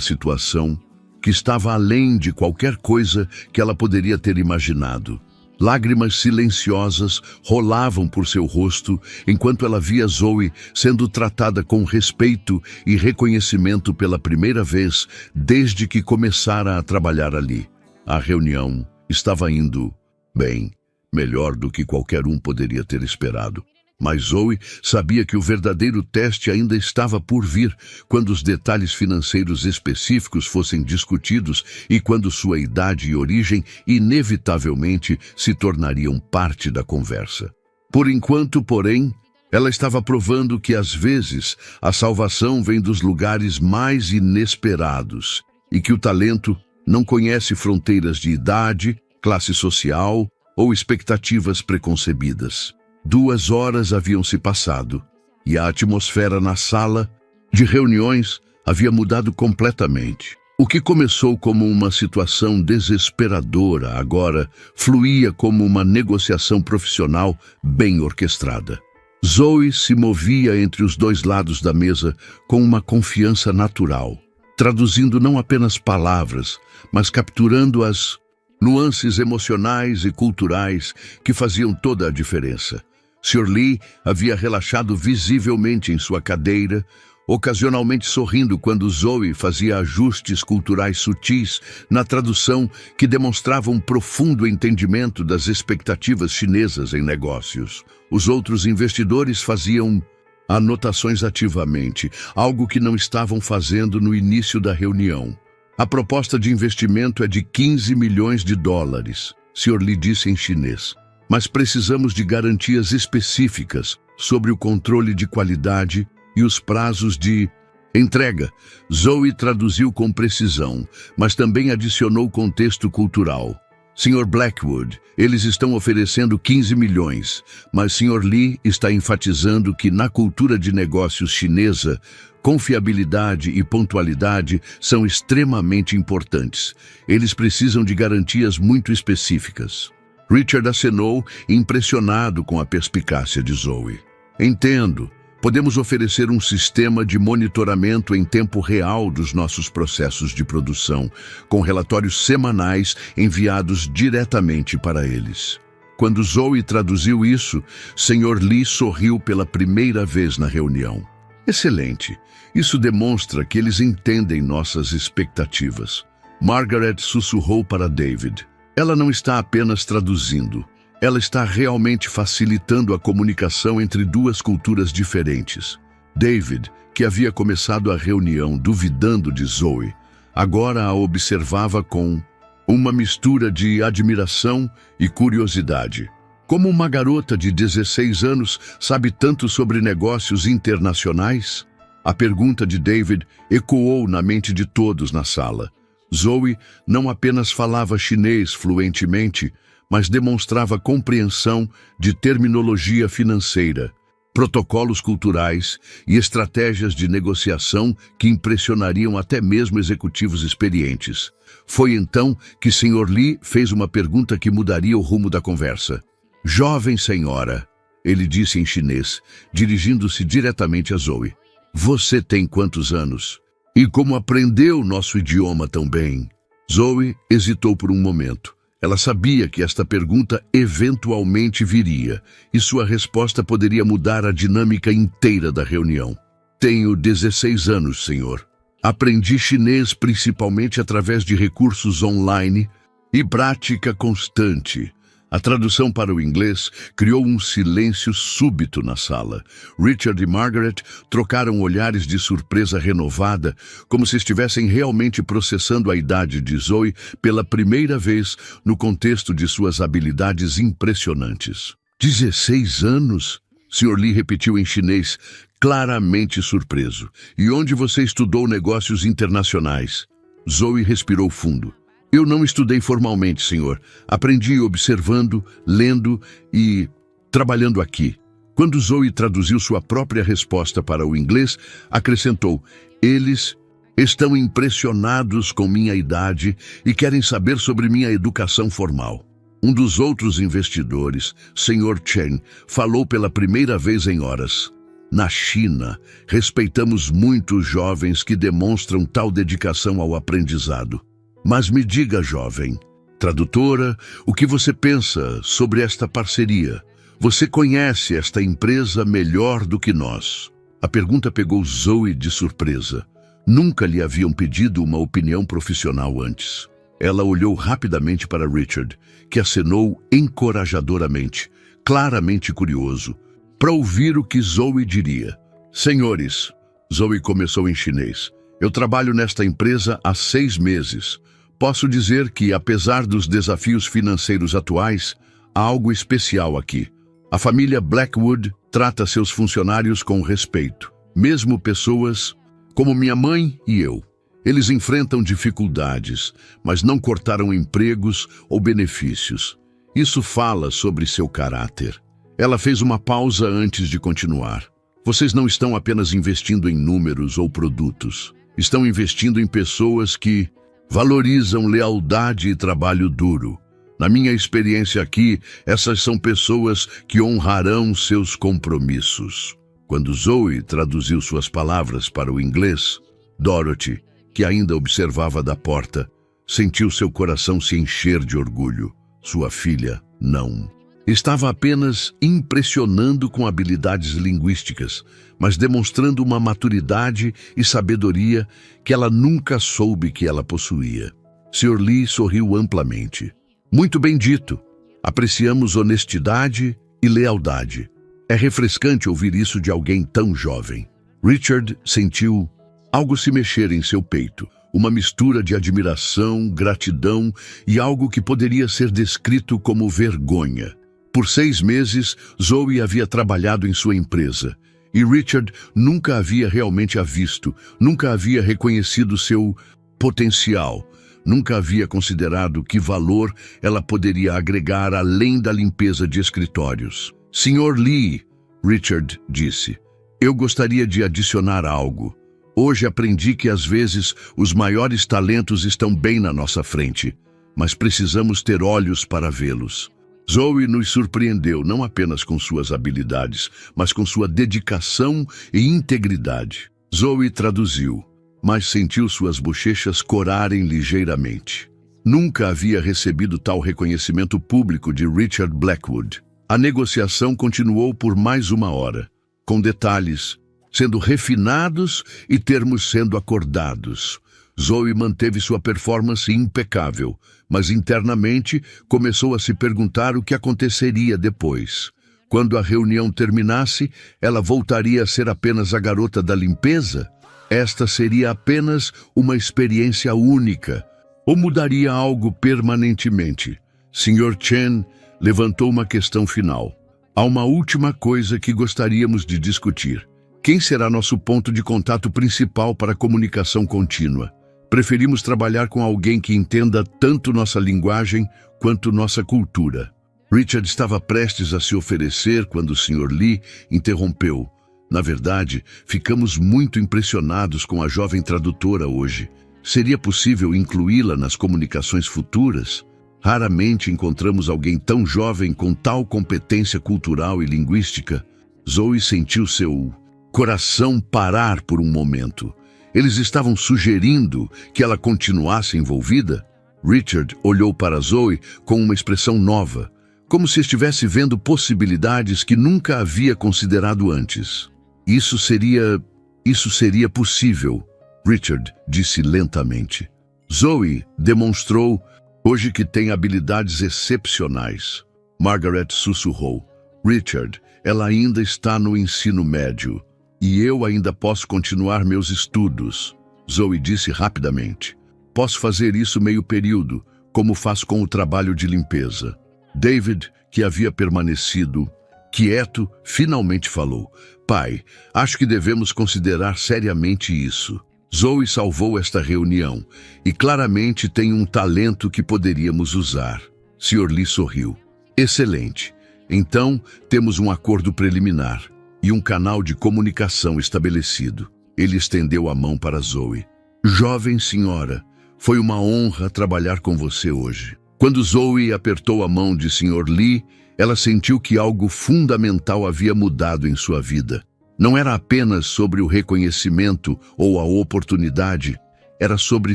Speaker 1: situação que estava além de qualquer coisa que ela poderia ter imaginado. Lágrimas silenciosas rolavam por seu rosto enquanto ela via Zoe sendo tratada com respeito e reconhecimento pela primeira vez desde que começara a trabalhar ali. A reunião estava indo bem, melhor do que qualquer um poderia ter esperado. Mas Zoe sabia que o verdadeiro teste ainda estava por vir quando os detalhes financeiros específicos fossem discutidos e quando sua idade e origem inevitavelmente se tornariam parte da conversa. Por enquanto, porém, ela estava provando que às vezes a salvação vem dos lugares mais inesperados e que o talento não conhece fronteiras de idade, classe social ou expectativas preconcebidas. 2 horas haviam se passado e a atmosfera na sala de reuniões havia mudado completamente. O que começou como uma situação desesperadora agora fluía como uma negociação profissional bem orquestrada. Zoe se movia entre os dois lados da mesa com uma confiança natural, traduzindo não apenas palavras, mas capturando as nuances emocionais e culturais que faziam toda a diferença. Sr. Lee havia relaxado visivelmente em sua cadeira, ocasionalmente sorrindo quando Zoe fazia ajustes culturais sutis na tradução que demonstravam um profundo entendimento das expectativas chinesas em negócios. Os outros investidores faziam anotações ativamente, algo que não estavam fazendo no início da reunião. A proposta de investimento é de 15 milhões de dólares, Sr. Lee disse em chinês. Mas precisamos de garantias específicas sobre o controle de qualidade e os prazos de entrega. Zoe traduziu com precisão, mas também adicionou contexto cultural. Sr. Blackwood, eles estão oferecendo 15 milhões, mas Sr. Lee está enfatizando que na cultura de negócios chinesa, confiabilidade e pontualidade são extremamente importantes. Eles precisam de garantias muito específicas. Richard acenou, impressionado com a perspicácia de Zoe. Entendo. Podemos oferecer um sistema de monitoramento em tempo real dos nossos processos de produção, com relatórios semanais enviados diretamente para eles. Quando Zoe traduziu isso, Sr. Lee sorriu pela primeira vez na reunião. Excelente. Isso demonstra que eles entendem nossas expectativas. Margaret sussurrou para David. Ela não está apenas traduzindo. Ela está realmente facilitando a comunicação entre duas culturas diferentes. David, que havia começado a reunião duvidando de Zoe, agora a observava com uma mistura de admiração e curiosidade. Como uma garota de 16 anos sabe tanto sobre negócios internacionais? A pergunta de David ecoou na mente de todos na sala. Zoe não apenas falava chinês fluentemente, mas demonstrava compreensão de terminologia financeira, protocolos culturais e estratégias de negociação que impressionariam até mesmo executivos experientes. Foi então que Sr. Lee fez uma pergunta que mudaria o rumo da conversa. Jovem senhora, ele disse em chinês, dirigindo-se diretamente a Zoe. Você tem quantos anos? E como aprendeu nosso idioma tão bem? Zoe hesitou por um momento. Ela sabia que esta pergunta eventualmente viria, e sua resposta poderia mudar a dinâmica inteira da reunião. Tenho 16 anos, senhor. Aprendi chinês principalmente através de recursos online e prática constante. A tradução para o inglês criou um silêncio súbito na sala. Richard e Margaret trocaram olhares de surpresa renovada, como se estivessem realmente processando a idade de Zoe pela primeira vez no contexto de suas habilidades impressionantes. 16 anos? Sr. Lee repetiu em chinês, claramente surpreso. E onde você estudou negócios internacionais? Zoe respirou fundo. Eu não estudei formalmente, senhor. Aprendi observando, lendo e trabalhando aqui. Quando Zoe traduziu sua própria resposta para o inglês, acrescentou, eles estão impressionados com minha idade e querem saber sobre minha educação formal. Um dos outros investidores, Sr. Chen, falou pela primeira vez em horas. Na China, respeitamos muito os jovens que demonstram tal dedicação ao aprendizado. Mas me diga, jovem, tradutora, o que você pensa sobre esta parceria? Você conhece esta empresa melhor do que nós. A pergunta pegou Zoe de surpresa. Nunca lhe haviam pedido uma opinião profissional antes. Ela olhou rapidamente para Richard, que acenou encorajadoramente, claramente curioso, para ouvir o que Zoe diria. Senhores, Zoe começou em chinês, eu trabalho nesta empresa há 6 meses. Posso dizer que, apesar dos desafios financeiros atuais, há algo especial aqui. A família Blackwood trata seus funcionários com respeito, mesmo pessoas como minha mãe e eu. Eles enfrentam dificuldades, mas não cortaram empregos ou benefícios. Isso fala sobre seu caráter. Ela fez uma pausa antes de continuar. Vocês não estão apenas investindo em números ou produtos. Estão investindo em pessoas que valorizam lealdade e trabalho duro. Na minha experiência aqui, essas são pessoas que honrarão seus compromissos. Quando Zoe traduziu suas palavras para o inglês, Dorothy, que ainda observava da porta, sentiu seu coração se encher de orgulho. Sua filha, não. Estava apenas impressionando com habilidades linguísticas, mas demonstrando uma maturidade e sabedoria que ela nunca soube que ela possuía. Sr. Lee sorriu amplamente. Muito bem dito. Apreciamos honestidade e lealdade. É refrescante ouvir isso de alguém tão jovem. Richard sentiu algo se mexer em seu peito. Uma mistura de admiração, gratidão e algo que poderia ser descrito como vergonha. Por 6 meses, Zoe havia trabalhado em sua empresa, e Richard nunca havia realmente a visto, nunca havia reconhecido seu potencial, nunca havia considerado que valor ela poderia agregar além da limpeza de escritórios. Sr. Lee, Richard disse, eu gostaria de adicionar algo. Hoje aprendi que às vezes os maiores talentos estão bem na nossa frente, mas precisamos ter olhos para vê-los. Zoe nos surpreendeu não apenas com suas habilidades, mas com sua dedicação e integridade. Zoe traduziu, mas sentiu suas bochechas corarem ligeiramente. Nunca havia recebido tal reconhecimento público de Richard Blackwood. A negociação continuou por mais 1 hora, com detalhes sendo refinados e termos sendo acordados. Zoe manteve sua performance impecável, mas internamente começou a se perguntar o que aconteceria depois. Quando a reunião terminasse, ela voltaria a ser apenas a garota da limpeza? Esta seria apenas uma experiência única, ou mudaria algo permanentemente? Sr. Chen levantou uma questão final. Há uma última coisa que gostaríamos de discutir. Quem será nosso ponto de contato principal para a comunicação contínua? Preferimos trabalhar com alguém que entenda tanto nossa linguagem quanto nossa cultura. Richard estava prestes a se oferecer quando o Sr. Lee interrompeu. Na verdade, ficamos muito impressionados com a jovem tradutora hoje. Seria possível incluí-la nas comunicações futuras? Raramente encontramos alguém tão jovem com tal competência cultural e linguística. Zoe sentiu seu coração parar por um momento. Eles estavam sugerindo que ela continuasse envolvida? Richard olhou para Zoe com uma expressão nova, como se estivesse vendo possibilidades que nunca havia considerado antes. Isso seria possível, Richard disse lentamente. Zoe demonstrou hoje que tem habilidades excepcionais. Margaret sussurrou. Richard, ela ainda está no ensino médio. E eu ainda posso continuar meus estudos, Zoe disse rapidamente. Posso fazer isso meio período, como faço com o trabalho de limpeza. David, que havia permanecido quieto, finalmente falou. Pai, acho que devemos considerar seriamente isso. Zoe salvou esta reunião e claramente tem um talento que poderíamos usar. Sr. Lee sorriu. Excelente. Então, temos um acordo preliminar e um canal de comunicação estabelecido. Ele estendeu a mão para Zoe. Jovem senhora, foi uma honra trabalhar com você hoje. Quando Zoe apertou a mão de Sr. Lee, ela sentiu que algo fundamental havia mudado em sua vida. Não era apenas sobre o reconhecimento ou a oportunidade, era sobre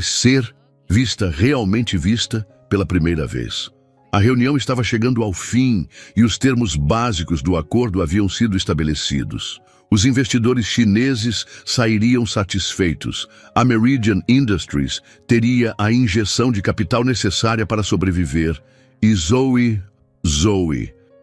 Speaker 1: ser realmente vista pela primeira vez. A reunião estava chegando ao fim e os termos básicos do acordo haviam sido estabelecidos. Os investidores chineses sairiam satisfeitos. A Meridian Industries teria a injeção de capital necessária para sobreviver. E Zoe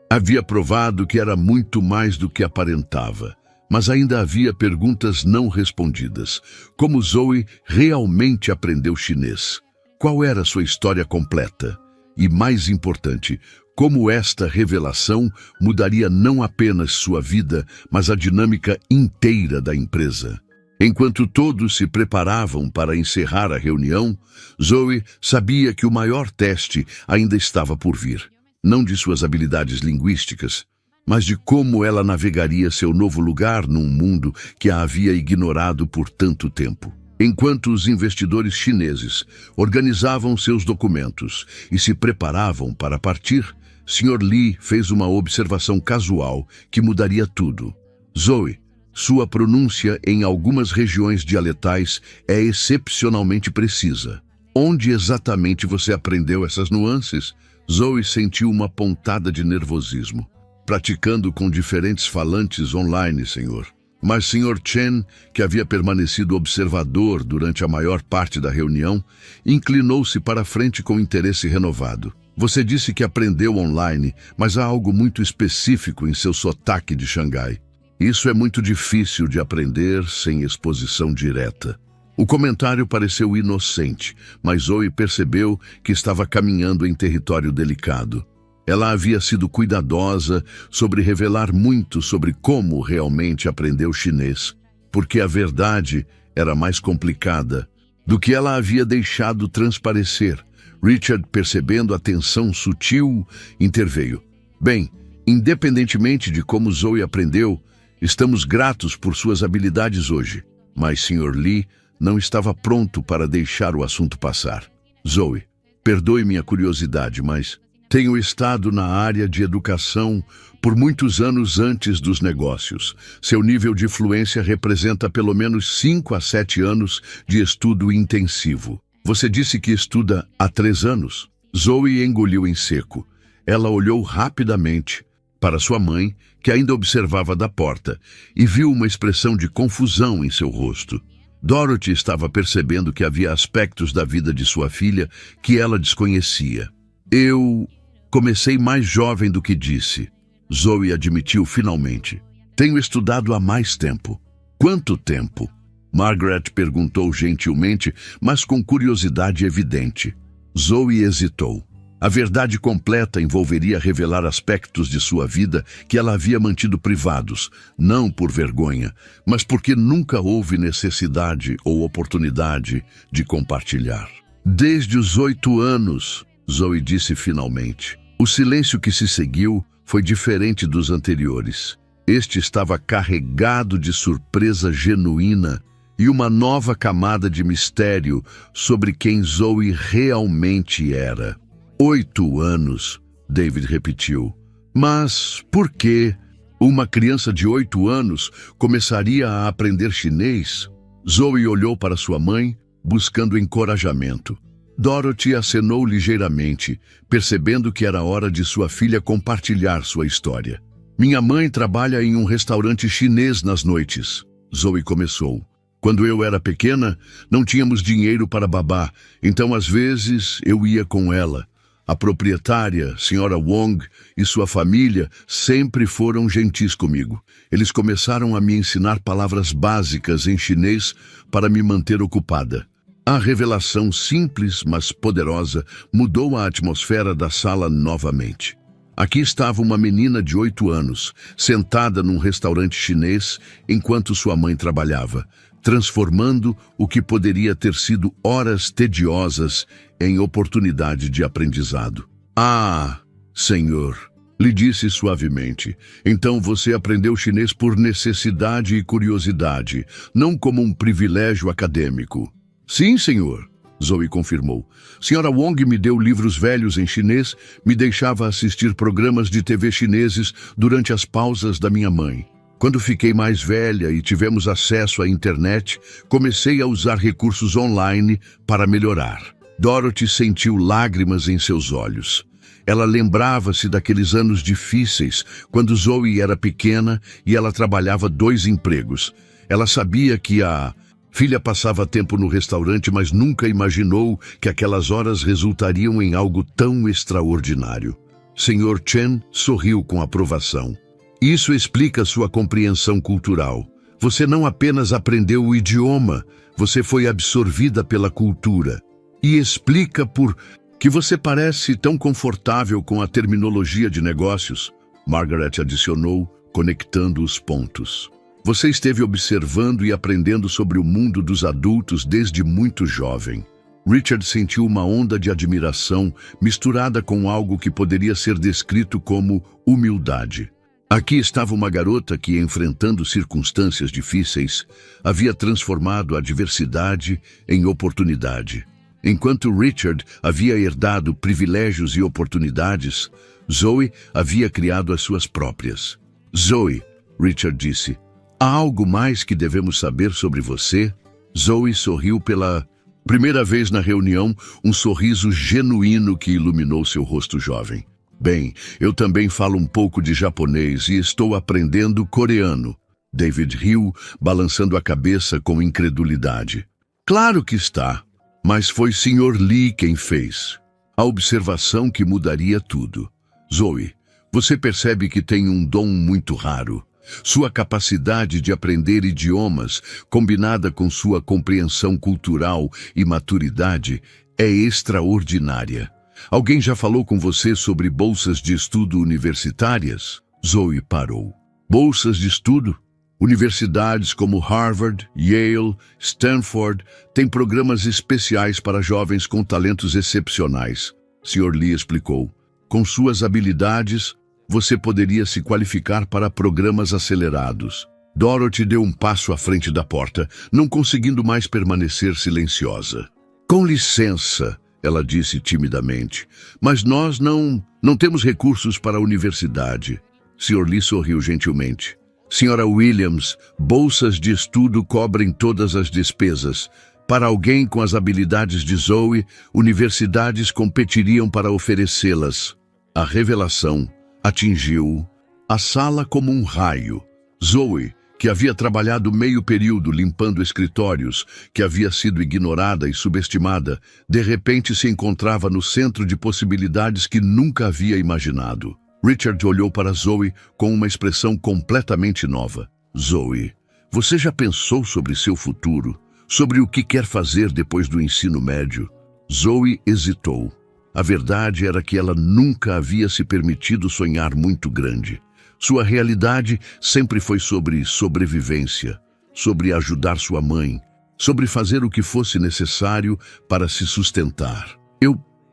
Speaker 1: havia provado que era muito mais do que aparentava. Mas ainda havia perguntas não respondidas. Como Zoe realmente aprendeu chinês? Qual era sua história completa? E mais importante, como esta revelação mudaria não apenas sua vida, mas a dinâmica inteira da empresa. Enquanto todos se preparavam para encerrar a reunião, Zoe sabia que o maior teste ainda estava por vir. Não de suas habilidades linguísticas, mas de como ela navegaria seu novo lugar num mundo que a havia ignorado por tanto tempo. Enquanto os investidores chineses organizavam seus documentos e se preparavam para partir, Sr. Lee fez uma observação casual que mudaria tudo. Zoe, sua pronúncia em algumas regiões dialetais é excepcionalmente precisa. Onde exatamente você aprendeu essas nuances? Zoe sentiu uma pontada de nervosismo. Praticando com diferentes falantes online, senhor. Mas Sr. Chen, que havia permanecido observador durante a maior parte da reunião, inclinou-se para a frente com interesse renovado. Você disse que aprendeu online, mas há algo muito específico em seu sotaque de Xangai. Isso é muito difícil de aprender sem exposição direta. O comentário pareceu inocente, mas Zoe percebeu que estava caminhando em território delicado. Ela havia sido cuidadosa sobre revelar muito sobre como realmente aprendeu chinês, porque a verdade era mais complicada do que ela havia deixado transparecer. Richard, percebendo a tensão sutil, interveio. Bem, independentemente de como Zoe aprendeu, estamos gratos por suas habilidades hoje. Mas Sr. Lee não estava pronto para deixar o assunto passar. Zoe, perdoe minha curiosidade, mas tenho estado na área de educação por muitos anos antes dos negócios. Seu nível de fluência representa pelo menos 5 a 7 anos de estudo intensivo. Você disse que estuda há 3 anos? Zoe engoliu em seco. Ela olhou rapidamente para sua mãe, que ainda observava da porta, e viu uma expressão de confusão em seu rosto. Dorothy estava percebendo que havia aspectos da vida de sua filha que ela desconhecia. Eu comecei mais jovem do que disse, Zoe admitiu finalmente. Tenho estudado há mais tempo. Quanto tempo? Margaret perguntou gentilmente, mas com curiosidade evidente. Zoe hesitou. A verdade completa envolveria revelar aspectos de sua vida que ela havia mantido privados, não por vergonha, mas porque nunca houve necessidade ou oportunidade de compartilhar. Desde os 8 anos, Zoe disse finalmente. O silêncio que se seguiu foi diferente dos anteriores. Este estava carregado de surpresa genuína e uma nova camada de mistério sobre quem Zoe realmente era. 8 anos, David repetiu. Mas por que uma criança de 8 anos começaria a aprender chinês? Zoe olhou para sua mãe, buscando encorajamento. Dorothy acenou ligeiramente, percebendo que era hora de sua filha compartilhar sua história. Minha mãe trabalha em um restaurante chinês nas noites, Zoe começou. Quando eu era pequena, não tínhamos dinheiro para babá, então às vezes eu ia com ela. A proprietária, Sra. Wong, e sua família sempre foram gentis comigo. Eles começaram a me ensinar palavras básicas em chinês para me manter ocupada. A revelação simples, mas poderosa, mudou a atmosfera da sala novamente. Aqui estava uma menina de 8 anos, sentada num restaurante chinês enquanto sua mãe trabalhava, transformando o que poderia ter sido horas tediosas em oportunidade de aprendizado. Ah, senhor, lhe disse suavemente, então você aprendeu chinês por necessidade e curiosidade, não como um privilégio acadêmico. Sim, senhor, Zoe confirmou. Sra. Wong me deu livros velhos em chinês, me deixava assistir programas de TV chineses durante as pausas da minha mãe. Quando fiquei mais velha e tivemos acesso à internet, comecei a usar recursos online para melhorar. Dorothy sentiu lágrimas em seus olhos. Ela lembrava-se daqueles anos difíceis, quando Zoe era pequena e ela trabalhava 2 empregos. Ela sabia que a filha passava tempo no restaurante, mas nunca imaginou que aquelas horas resultariam em algo tão extraordinário. Sr. Chen sorriu com aprovação. Isso explica sua compreensão cultural. Você não apenas aprendeu o idioma, você foi absorvida pela cultura. E explica por que você parece tão confortável com a terminologia de negócios, Margaret adicionou, conectando os pontos. Você esteve observando e aprendendo sobre o mundo dos adultos desde muito jovem. Richard sentiu uma onda de admiração misturada com algo que poderia ser descrito como humildade. Aqui estava uma garota que, enfrentando circunstâncias difíceis, havia transformado a adversidade em oportunidade. Enquanto Richard havia herdado privilégios e oportunidades, Zoe havia criado as suas próprias. Zoe, Richard disse, há algo mais que devemos saber sobre você? Zoe sorriu pela primeira vez na reunião, um sorriso genuíno que iluminou seu rosto jovem. Bem, eu também falo um pouco de japonês e estou aprendendo coreano. David riu, balançando a cabeça com incredulidade. Claro que está, mas foi Sr. Lee quem fez. A observação que mudaria tudo. Zoe, você percebe que tem um dom muito raro. Sua capacidade de aprender idiomas, combinada com sua compreensão cultural e maturidade, é extraordinária. Alguém já falou com você sobre bolsas de estudo universitárias? Zoe parou. Bolsas de estudo? Universidades como Harvard, Yale, Stanford têm programas especiais para jovens com talentos excepcionais. Sr. Lee explicou. Com suas habilidades, você poderia se qualificar para programas acelerados. Dorothy deu um passo à frente da porta, não conseguindo mais permanecer silenciosa. Com licença, ela disse timidamente, mas nós não temos recursos para a universidade. Sr. Lee sorriu gentilmente. Senhora Williams, bolsas de estudo cobrem todas as despesas. Para alguém com as habilidades de Zoe, universidades competiriam para oferecê-las. A revelação atingiu a sala como um raio. Zoe, que havia trabalhado meio período limpando escritórios, que havia sido ignorada e subestimada, de repente se encontrava no centro de possibilidades que nunca havia imaginado. Richard olhou para Zoe com uma expressão completamente nova. Zoe, você já pensou sobre seu futuro? Sobre o que quer fazer depois do ensino médio? Zoe hesitou. A verdade era que ela nunca havia se permitido sonhar muito grande. Sua realidade sempre foi sobre sobrevivência, sobre ajudar sua mãe, sobre fazer o que fosse necessário para se sustentar.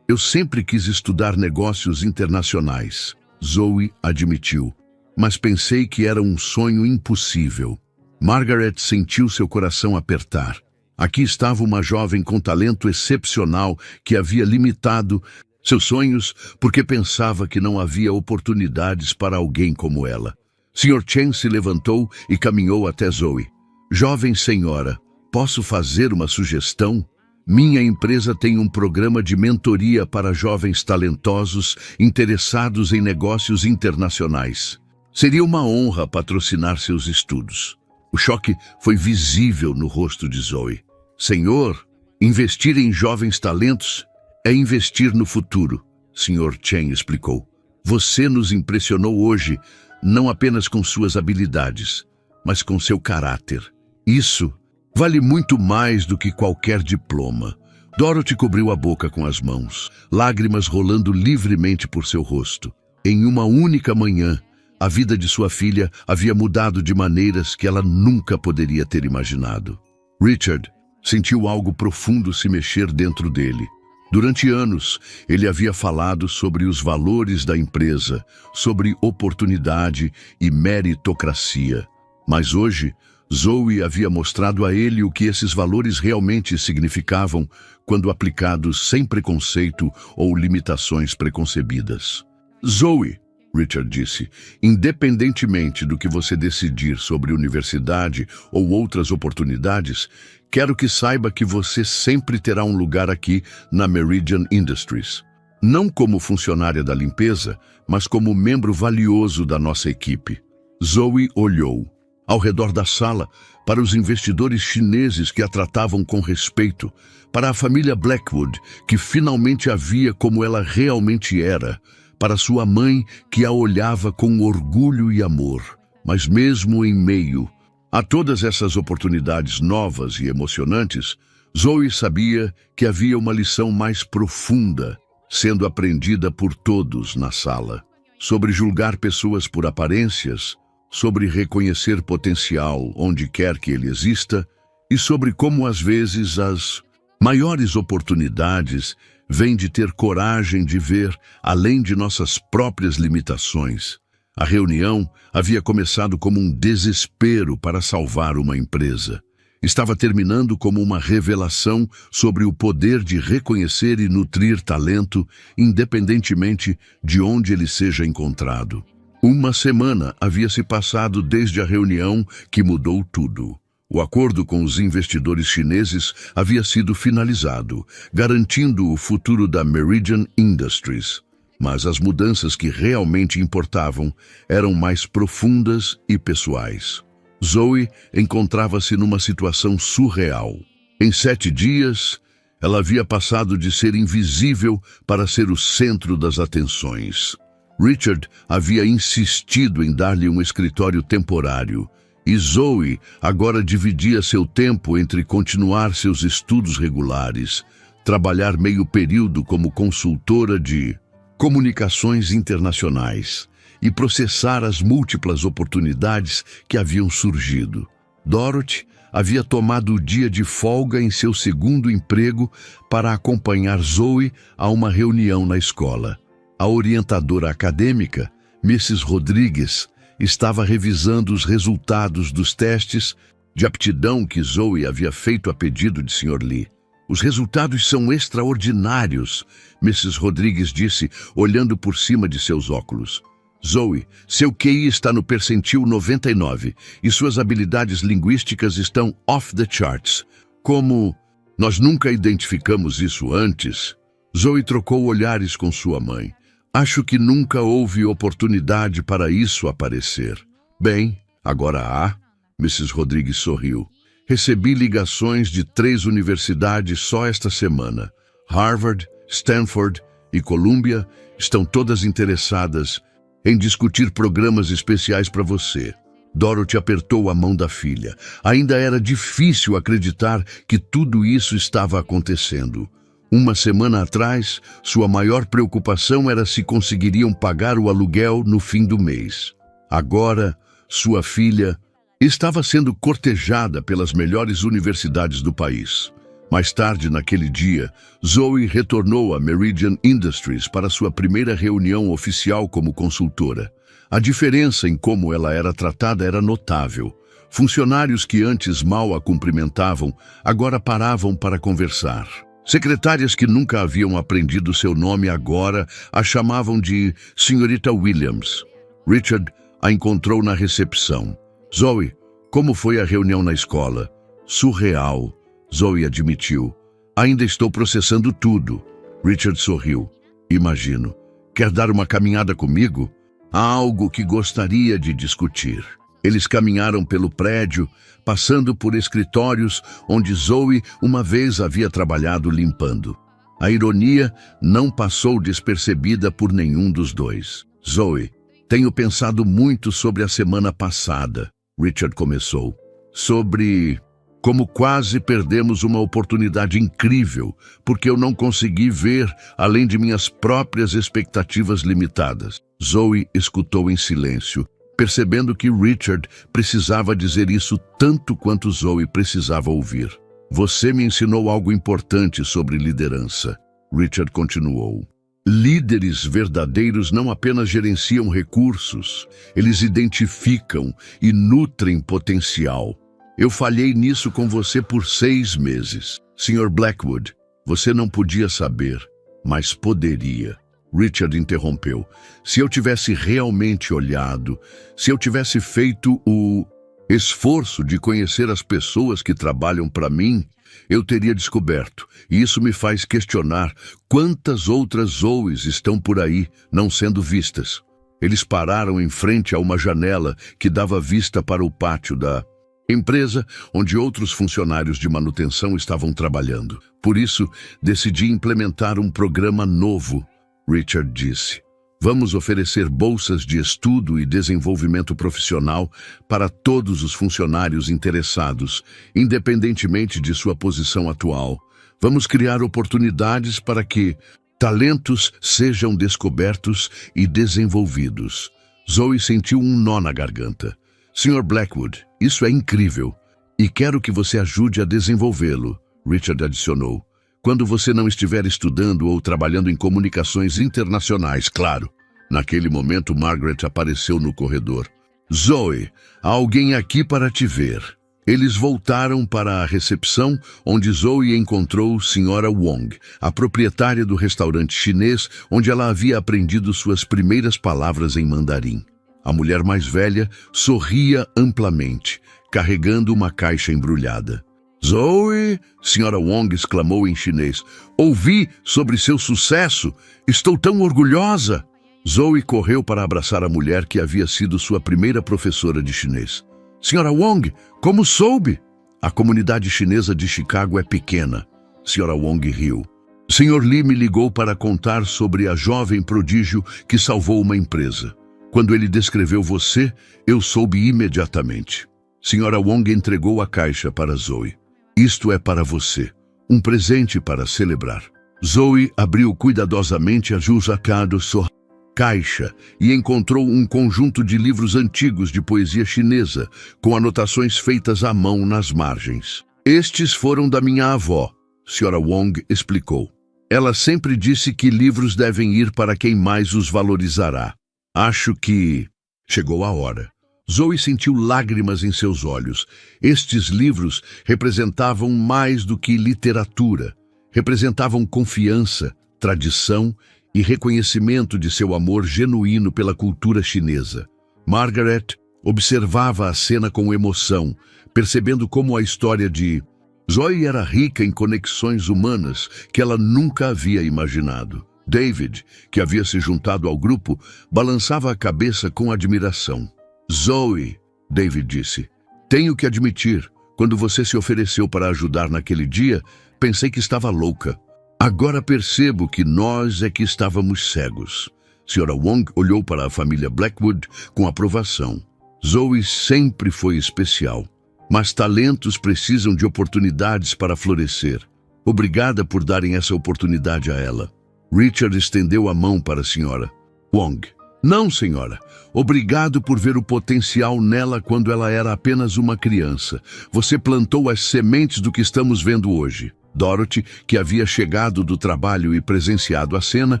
Speaker 1: Eu sempre quis estudar negócios internacionais, Zoe admitiu, mas pensei que era um sonho impossível. Margaret sentiu seu coração apertar. Aqui estava uma jovem com talento excepcional que havia limitado seus sonhos porque pensava que não havia oportunidades para alguém como ela. Sr. Chen se levantou e caminhou até Zoe. Jovem senhora, posso fazer uma sugestão? Minha empresa tem um programa de mentoria para jovens talentosos interessados em negócios internacionais. Seria uma honra patrocinar seus estudos. O choque foi visível no rosto de Zoe. Senhor, investir em jovens talentos é investir no futuro, Sr. Chen explicou. Você nos impressionou hoje, não apenas com suas habilidades, mas com seu caráter. Isso vale muito mais do que qualquer diploma. Dorothy cobriu a boca com as mãos, lágrimas rolando livremente por seu rosto. Em uma única manhã, a vida de sua filha havia mudado de maneiras que ela nunca poderia ter imaginado. Richard sentiu algo profundo se mexer dentro dele. Durante anos, ele havia falado sobre os valores da empresa, sobre oportunidade e meritocracia. Mas hoje, Zoe havia mostrado a ele o que esses valores realmente significavam quando aplicados sem preconceito ou limitações preconcebidas. Zoe, Richard disse, independentemente do que você decidir sobre universidade ou outras oportunidades, quero que saiba que você sempre terá um lugar aqui na Meridian Industries. Não como funcionária da limpeza, mas como membro valioso da nossa equipe. Zoe olhou ao redor da sala para os investidores chineses que a tratavam com respeito, para a família Blackwood, que finalmente a via como ela realmente era, para sua mãe, que a olhava com orgulho e amor. Mas mesmo em meio a todas essas oportunidades novas e emocionantes, Zoe sabia que havia uma lição mais profunda sendo aprendida por todos na sala. Sobre julgar pessoas por aparências, sobre reconhecer potencial onde quer que ele exista e sobre como às vezes as maiores oportunidades vêm de ter coragem de ver além de nossas próprias limitações. A reunião havia começado como um desespero para salvar uma empresa. Estava terminando como uma revelação sobre o poder de reconhecer e nutrir talento, independentemente de onde ele seja encontrado. Uma semana havia se passado desde a reunião que mudou tudo. O acordo com os investidores chineses havia sido finalizado, garantindo o futuro da Meridian Industries. Mas as mudanças que realmente importavam eram mais profundas e pessoais. Zoe encontrava-se numa situação surreal. Em 7 dias, ela havia passado de ser invisível para ser o centro das atenções. Richard havia insistido em dar-lhe um escritório temporário, e Zoe agora dividia seu tempo entre continuar seus estudos regulares, trabalhar meio período como consultora de comunicações internacionais e processar as múltiplas oportunidades que haviam surgido. Dorothy havia tomado o dia de folga em seu segundo emprego para acompanhar Zoe a uma reunião na escola. A orientadora acadêmica, Mrs. Rodrigues, estava revisando os resultados dos testes de aptidão que Zoe havia feito a pedido de Sr. Lee. Os resultados são extraordinários, Mrs. Rodrigues disse, olhando por cima de seus óculos. Zoe, seu QI está no percentil 99 e suas habilidades linguísticas estão off the charts. Como nós nunca identificamos isso antes, Zoe trocou olhares com sua mãe. Acho que nunca houve oportunidade para isso aparecer. Bem, agora há. Mrs. Rodrigues sorriu. Recebi ligações de 3 universidades só esta semana. Harvard, Stanford e Columbia estão todas interessadas em discutir programas especiais para você. Dorothy apertou a mão da filha. Ainda era difícil acreditar que tudo isso estava acontecendo. Uma semana atrás, sua maior preocupação era se conseguiriam pagar o aluguel no fim do mês. Agora, sua filha estava sendo cortejada pelas melhores universidades do país. Mais tarde naquele dia, Zoe retornou a Meridian Industries para sua primeira reunião oficial como consultora. A diferença em como ela era tratada era notável. Funcionários que antes mal a cumprimentavam, agora paravam para conversar. Secretárias que nunca haviam aprendido seu nome agora a chamavam de Senhorita Williams. Richard a encontrou na recepção. Zoe, como foi a reunião na escola? Surreal, Zoe admitiu. Ainda estou processando tudo. Richard sorriu. Imagino. Quer dar uma caminhada comigo? Há algo que gostaria de discutir. Eles caminharam pelo prédio, passando por escritórios onde Zoe uma vez havia trabalhado limpando. A ironia não passou despercebida por nenhum dos dois. Zoe, tenho pensado muito sobre a semana passada, Richard começou. Sobre como quase perdemos uma oportunidade incrível, porque eu não consegui ver além de minhas próprias expectativas limitadas. Zoe escutou em silêncio, percebendo que Richard precisava dizer isso tanto quanto Zoe precisava ouvir. Você me ensinou algo importante sobre liderança, Richard continuou. Líderes verdadeiros não apenas gerenciam recursos, eles identificam e nutrem potencial. Eu falhei nisso com você por 6 meses. Sr. Blackwood, você não podia saber, mas poderia. Richard interrompeu. Se eu tivesse realmente olhado, se eu tivesse feito o esforço de conhecer as pessoas que trabalham para mim, eu teria descoberto, e isso me faz questionar quantas outras Zoes estão por aí não sendo vistas. Eles pararam em frente a uma janela que dava vista para o pátio da empresa onde outros funcionários de manutenção estavam trabalhando. Por isso, decidi implementar um programa novo, Richard disse. Vamos oferecer bolsas de estudo e desenvolvimento profissional para todos os funcionários interessados, independentemente de sua posição atual. Vamos criar oportunidades para que talentos sejam descobertos e desenvolvidos. Zoe sentiu um nó na garganta. Sr. Blackwood, isso é incrível, e quero que você ajude a desenvolvê-lo, Richard adicionou. Quando você não estiver estudando ou trabalhando em comunicações internacionais, claro. Naquele momento, Margaret apareceu no corredor. Zoe, há alguém aqui para te ver. Eles voltaram para a recepção, onde Zoe encontrou Sra. Wong, a proprietária do restaurante chinês, onde ela havia aprendido suas primeiras palavras em mandarim. A mulher mais velha sorria amplamente, carregando uma caixa embrulhada. Zoe, Sra. Wong exclamou em chinês, ouvi sobre seu sucesso. Estou tão orgulhosa. Zoe correu para abraçar a mulher que havia sido sua primeira professora de chinês. Sra. Wong, como soube? A comunidade chinesa de Chicago é pequena. Sra. Wong riu. Sr. Lee me ligou para contar sobre a jovem prodígio que salvou uma empresa. Quando ele descreveu você, eu soube imediatamente. Sra. Wong entregou a caixa para Zoe. Isto é para você, um presente para celebrar. Zoe abriu cuidadosamente a jusacado sua caixa e encontrou um conjunto de livros antigos de poesia chinesa, com anotações feitas à mão nas margens. Estes foram da minha avó, Sra. Wong explicou. Ela sempre disse que livros devem ir para quem mais os valorizará. Acho que chegou a hora. Zoe sentiu lágrimas em seus olhos. Estes livros representavam mais do que literatura. Representavam confiança, tradição e reconhecimento de seu amor genuíno pela cultura chinesa. Margaret observava a cena com emoção, percebendo como a história de Zoe era rica em conexões humanas que ela nunca havia imaginado. David, que havia se juntado ao grupo, balançava a cabeça com admiração. Zoe, David disse, tenho que admitir, quando você se ofereceu para ajudar naquele dia, pensei que estava louca. Agora percebo que nós é que estávamos cegos. Sra. Wong olhou para a família Blackwood com aprovação. Zoe sempre foi especial, mas talentos precisam de oportunidades para florescer. Obrigada por darem essa oportunidade a ela. Richard estendeu a mão para a Sra. Wong. Não, senhora. Obrigado por ver o potencial nela quando ela era apenas uma criança. Você plantou as sementes do que estamos vendo hoje. Dorothy, que havia chegado do trabalho e presenciado a cena,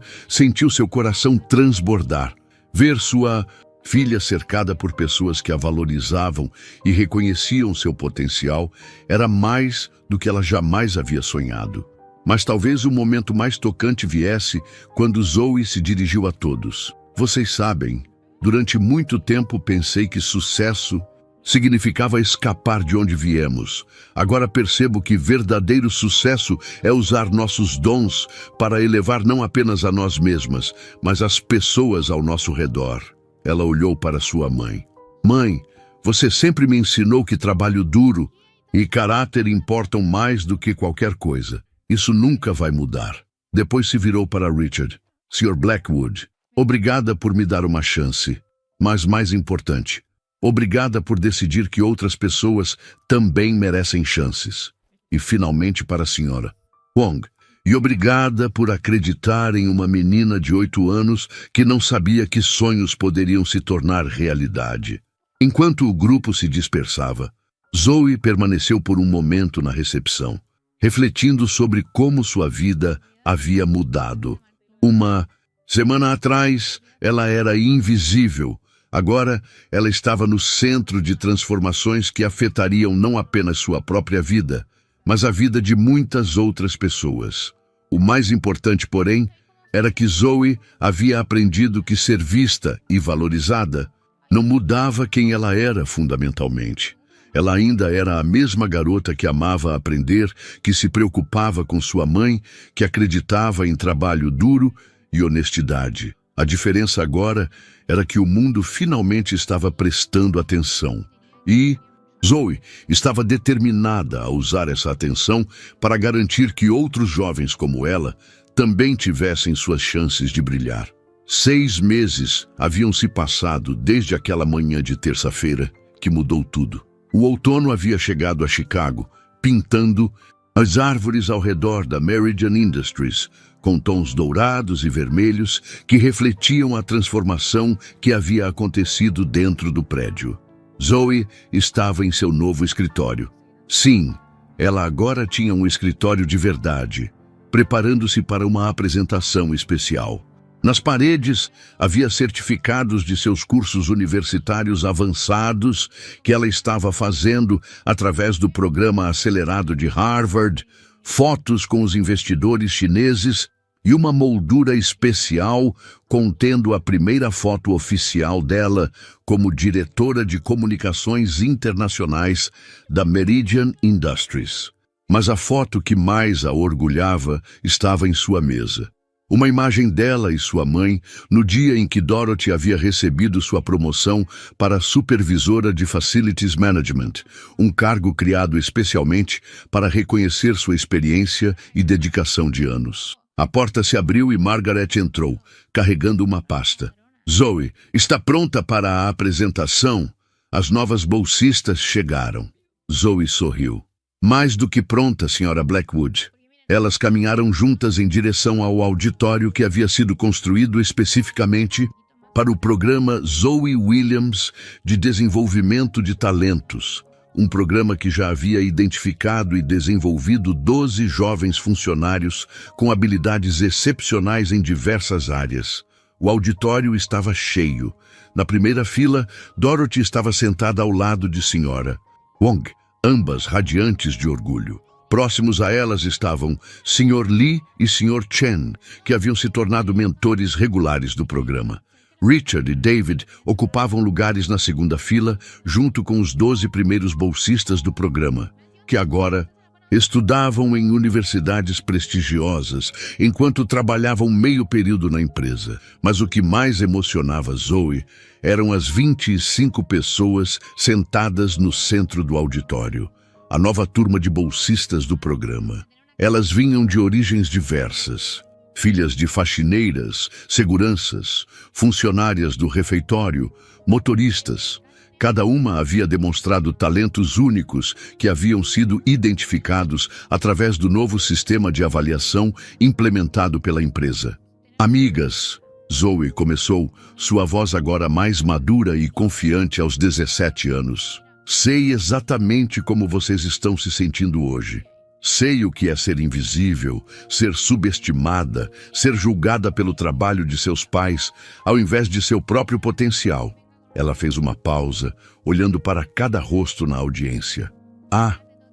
Speaker 1: sentiu seu coração transbordar. Ver sua filha cercada por pessoas que a valorizavam e reconheciam seu potencial era mais do que ela jamais havia sonhado. Mas talvez o momento mais tocante viesse quando Zoe se dirigiu a todos. Vocês sabem, durante muito tempo pensei que sucesso significava escapar de onde viemos. Agora percebo que verdadeiro sucesso é usar nossos dons para elevar não apenas a nós mesmas, mas as pessoas ao nosso redor. Ela olhou para sua mãe. Mãe, você sempre me ensinou que trabalho duro e caráter importam mais do que qualquer coisa. Isso nunca vai mudar. Depois se virou para Richard. Sr. Blackwood, obrigada por me dar uma chance. Mas mais importante, obrigada por decidir que outras pessoas também merecem chances. E finalmente para a Sra. Wong. E obrigada por acreditar em uma menina de 8 anos que não sabia que sonhos poderiam se tornar realidade. Enquanto o grupo se dispersava, Zoe permaneceu por um momento na recepção, refletindo sobre como sua vida havia mudado. Uma semana atrás, ela era invisível. Agora, ela estava no centro de transformações que afetariam não apenas sua própria vida, mas a vida de muitas outras pessoas. O mais importante, porém, era que Zoe havia aprendido que ser vista e valorizada não mudava quem ela era fundamentalmente. Ela ainda era a mesma garota que amava aprender, que se preocupava com sua mãe, que acreditava em trabalho duro e honestidade. A diferença agora era que o mundo finalmente estava prestando atenção. E Zoe estava determinada a usar essa atenção para garantir que outros jovens como ela também tivessem suas chances de brilhar. 6 meses haviam se passado desde aquela manhã de terça-feira que mudou tudo. O outono havia chegado a Chicago, pintando as árvores ao redor da Meridian Industries, com tons dourados e vermelhos que refletiam a transformação que havia acontecido dentro do prédio. Zoe estava em seu novo escritório. Sim, ela agora tinha um escritório de verdade, preparando-se para uma apresentação especial. Nas paredes havia certificados de seus cursos universitários avançados que ela estava fazendo através do programa acelerado de Harvard, fotos com os investidores chineses e uma moldura especial contendo a primeira foto oficial dela como diretora de comunicações internacionais da Meridian Industries. Mas a foto que mais a orgulhava estava em sua mesa. Uma imagem dela e sua mãe no dia em que Dorothy havia recebido sua promoção para supervisora de Facilities Management, um cargo criado especialmente para reconhecer sua experiência e dedicação de anos. A porta se abriu e Margaret entrou, carregando uma pasta. Zoe, está pronta para a apresentação? As novas bolsistas chegaram. Zoe sorriu. Mais do que pronta, Sra. Blackwood. Elas caminharam juntas em direção ao auditório que havia sido construído especificamente para o programa Zoe Williams de Desenvolvimento de Talentos, um programa que já havia identificado e desenvolvido 12 jovens funcionários com habilidades excepcionais em diversas áreas. O auditório estava cheio. Na primeira fila, Dorothy estava sentada ao lado de Sra. Wong, ambas radiantes de orgulho. Próximos a elas estavam Sr. Lee e Sr. Chen, que haviam se tornado mentores regulares do programa. Richard e David ocupavam lugares na segunda fila, junto com os 12 primeiros bolsistas do programa, que agora estudavam em universidades prestigiosas, enquanto trabalhavam meio período na empresa. Mas o que mais emocionava Zoe eram as 25 pessoas sentadas no centro do auditório. A nova turma de bolsistas do programa. Elas vinham de origens diversas. Filhas de faxineiras, seguranças, funcionárias do refeitório, motoristas. Cada uma havia demonstrado talentos únicos que haviam sido identificados através do novo sistema de avaliação implementado pela empresa. Amigas, Zoe começou, sua voz agora mais madura e confiante aos 17 anos. Sei exatamente como vocês estão se sentindo hoje. Sei o que é ser invisível, ser subestimada, ser julgada pelo trabalho de seus pais, ao invés de seu próprio potencial. Ela fez uma pausa, olhando para cada rosto na audiência.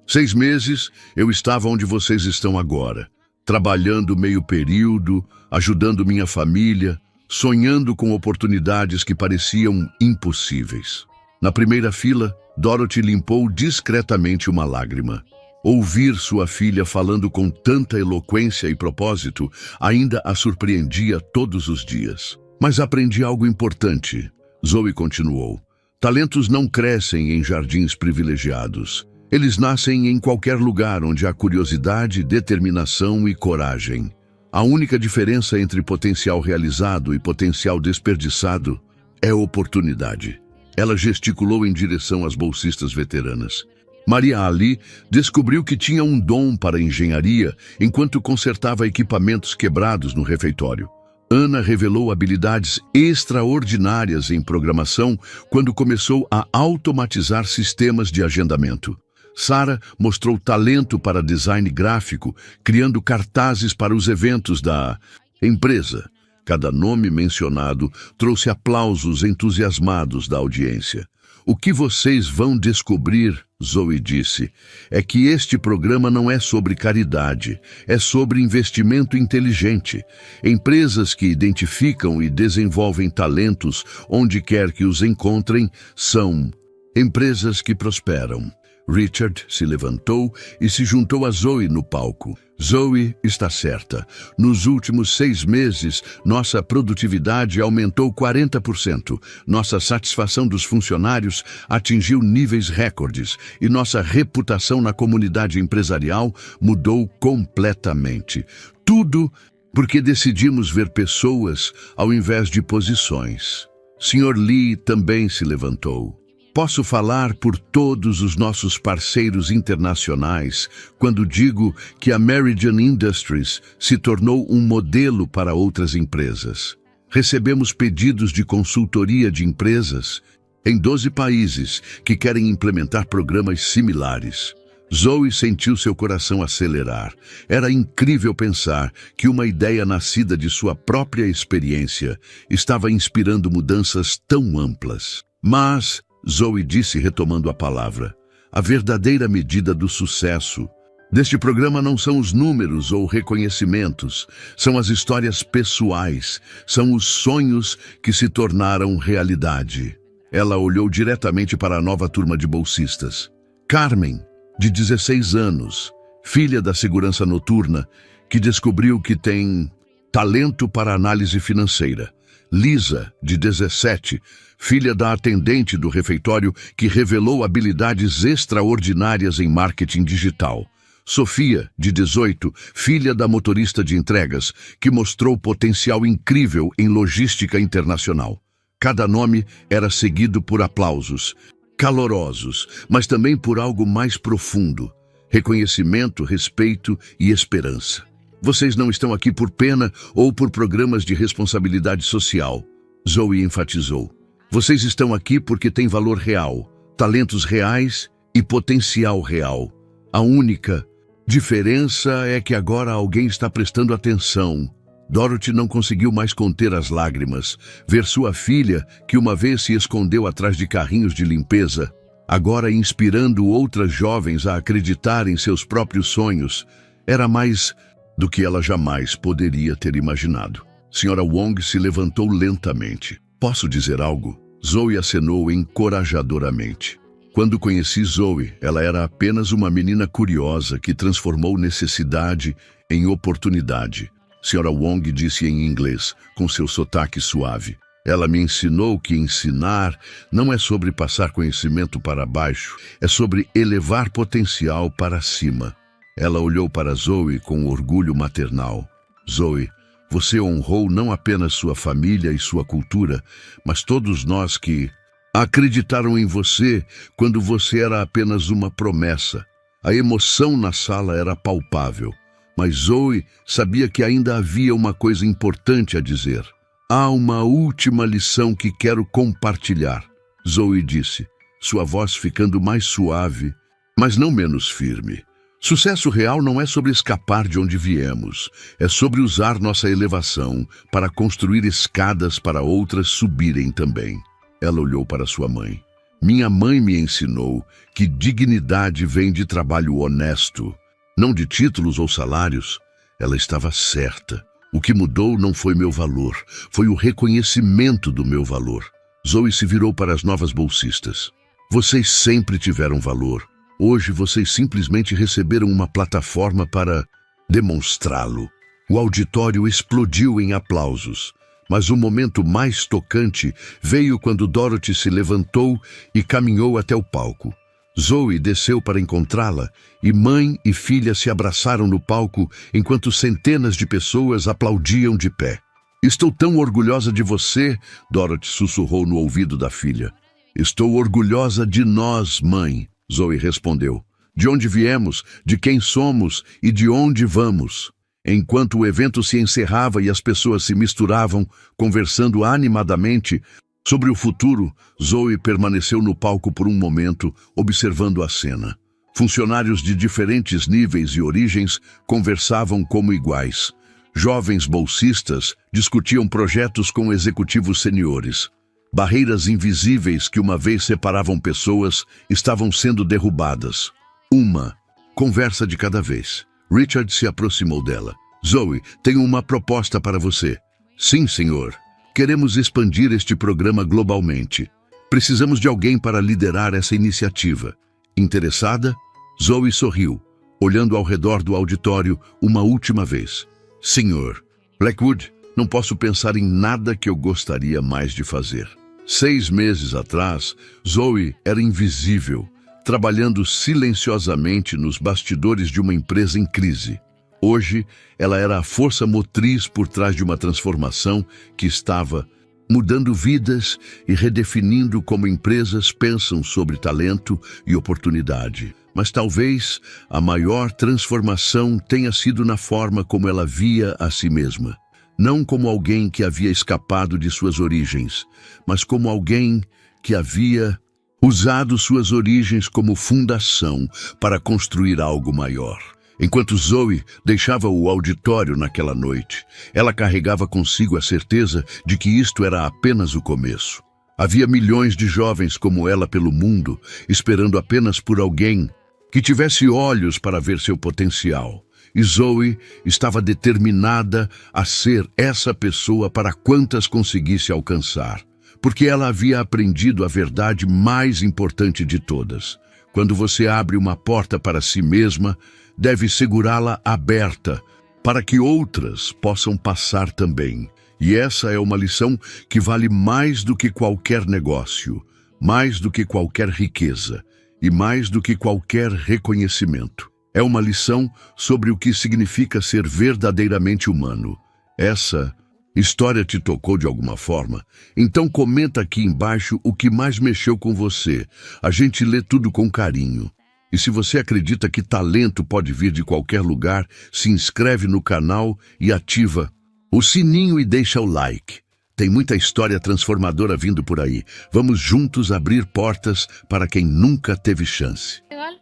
Speaker 1: 6 meses eu estava onde vocês estão agora, trabalhando meio período, ajudando minha família, sonhando com oportunidades que pareciam impossíveis. Na primeira fila, Dorothy limpou discretamente uma lágrima. Ouvir sua filha falando com tanta eloquência e propósito ainda a surpreendia todos os dias. Mas aprendi algo importante. Zoe continuou. Talentos não crescem em jardins privilegiados. Eles nascem em qualquer lugar onde há curiosidade, determinação e coragem. A única diferença entre potencial realizado e potencial desperdiçado é oportunidade. Ela gesticulou em direção às bolsistas veteranas. Maria Ali descobriu que tinha um dom para engenharia enquanto consertava equipamentos quebrados no refeitório. Ana revelou habilidades extraordinárias em programação quando começou a automatizar sistemas de agendamento. Sara mostrou talento para design gráfico, criando cartazes para os eventos da empresa. Cada nome mencionado trouxe aplausos entusiasmados da audiência. O que vocês vão descobrir, Zoe disse, é que este programa não é sobre caridade, é sobre investimento inteligente. Empresas que identificam e desenvolvem talentos onde quer que os encontrem são empresas que prosperam. Richard se levantou e se juntou a Zoe no palco. Zoe está certa. Nos últimos 6 meses, nossa produtividade aumentou 40%. Nossa satisfação dos funcionários atingiu níveis recordes e nossa reputação na comunidade empresarial mudou completamente. Tudo porque decidimos ver pessoas ao invés de posições. Sr. Lee também se levantou. Posso falar por todos os nossos parceiros internacionais quando digo que a Meridian Industries se tornou um modelo para outras empresas. Recebemos pedidos de consultoria de empresas em 12 países que querem implementar programas similares. Zoe sentiu seu coração acelerar. Era incrível pensar que uma ideia nascida de sua própria experiência estava inspirando mudanças tão amplas. Mas, Zoe disse retomando a palavra, a verdadeira medida do sucesso deste programa não são os números ou reconhecimentos, são as histórias pessoais, são os sonhos que se tornaram realidade. Ela olhou diretamente para a nova turma de bolsistas. Carmen, de 16 anos, filha da segurança noturna, que descobriu que tem talento para análise financeira. Lisa, de 17, filha da atendente do refeitório, que revelou habilidades extraordinárias em marketing digital. Sofia, de 18, filha da motorista de entregas, que mostrou potencial incrível em logística internacional. Cada nome era seguido por aplausos, calorosos, mas também por algo mais profundo: reconhecimento, respeito e esperança. Vocês não estão aqui por pena ou por programas de responsabilidade social, Zoe enfatizou. Vocês estão aqui porque têm valor real, talentos reais e potencial real. A única diferença é que agora alguém está prestando atenção. Dorothy não conseguiu mais conter as lágrimas. Ver sua filha, que uma vez se escondeu atrás de carrinhos de limpeza, agora inspirando outras jovens a acreditar em seus próprios sonhos, era mais do que ela jamais poderia ter imaginado. Senhora Wong se levantou lentamente. Posso dizer algo? Zoe acenou encorajadoramente. Quando conheci Zoe, ela era apenas uma menina curiosa que transformou necessidade em oportunidade. Senhora Wong disse em inglês, com seu sotaque suave. Ela me ensinou que ensinar não é sobre passar conhecimento para baixo, é sobre elevar potencial para cima. Ela olhou para Zoe com orgulho maternal. Zoe, você honrou não apenas sua família e sua cultura, mas todos nós que acreditaram em você quando você era apenas uma promessa. A emoção na sala era palpável, mas Zoe sabia que ainda havia uma coisa importante a dizer. Há uma última lição que quero compartilhar, Zoe disse, sua voz ficando mais suave, mas não menos firme. Sucesso real não é sobre escapar de onde viemos, é sobre usar nossa elevação para construir escadas para outras subirem também. Ela olhou para sua mãe. Minha mãe me ensinou que dignidade vem de trabalho honesto, não de títulos ou salários. Ela estava certa. O que mudou não foi meu valor, foi o reconhecimento do meu valor. Zoe se virou para as novas bolsistas. Vocês sempre tiveram valor. Hoje vocês simplesmente receberam uma plataforma para demonstrá-lo. O auditório explodiu em aplausos. Mas o momento mais tocante veio quando Dorothy se levantou e caminhou até o palco. Zoe desceu para encontrá-la e mãe e filha se abraçaram no palco enquanto centenas de pessoas aplaudiam de pé. Estou tão orgulhosa de você, Dorothy sussurrou no ouvido da filha. Estou orgulhosa de nós, mãe, Zoe respondeu. De onde viemos, de quem somos e de onde vamos. Enquanto o evento se encerrava e as pessoas se misturavam, conversando animadamente sobre o futuro, Zoe permaneceu no palco por um momento, observando a cena. Funcionários de diferentes níveis e origens conversavam como iguais. Jovens bolsistas discutiam projetos com executivos seniores. Barreiras invisíveis que uma vez separavam pessoas estavam sendo derrubadas. Uma conversa de cada vez. Richard se aproximou dela. Zoe, tenho uma proposta para você. Sim, senhor. Queremos expandir este programa globalmente. Precisamos de alguém para liderar essa iniciativa. Interessada? Zoe sorriu, olhando ao redor do auditório uma última vez. Senhor, Blackwood, não posso pensar em nada que eu gostaria mais de fazer. 6 meses atrás, Zoe era invisível, trabalhando silenciosamente nos bastidores de uma empresa em crise. Hoje, ela era a força motriz por trás de uma transformação que estava mudando vidas e redefinindo como empresas pensam sobre talento e oportunidade. Mas talvez a maior transformação tenha sido na forma como ela via a si mesma. Não como alguém que havia escapado de suas origens, mas como alguém que havia usado suas origens como fundação para construir algo maior. Enquanto Zoe deixava o auditório naquela noite, ela carregava consigo a certeza de que isto era apenas o começo. Havia milhões de jovens como ela pelo mundo, esperando apenas por alguém que tivesse olhos para ver seu potencial. E Zoe estava determinada a ser essa pessoa para quantas conseguisse alcançar, porque ela havia aprendido a verdade mais importante de todas. Quando você abre uma porta para si mesma, deve segurá-la aberta para que outras possam passar também. E essa é uma lição que vale mais do que qualquer negócio, mais do que qualquer riqueza e mais do que qualquer reconhecimento. É uma lição sobre o que significa ser verdadeiramente humano. Essa história te tocou de alguma forma? Então comenta aqui embaixo o que mais mexeu com você. A gente lê tudo com carinho. E se você acredita que talento pode vir de qualquer lugar, se inscreve no canal e ativa o sininho e deixa o like. Tem muita história transformadora vindo por aí. Vamos juntos abrir portas para quem nunca teve chance.
Speaker 2: Legal.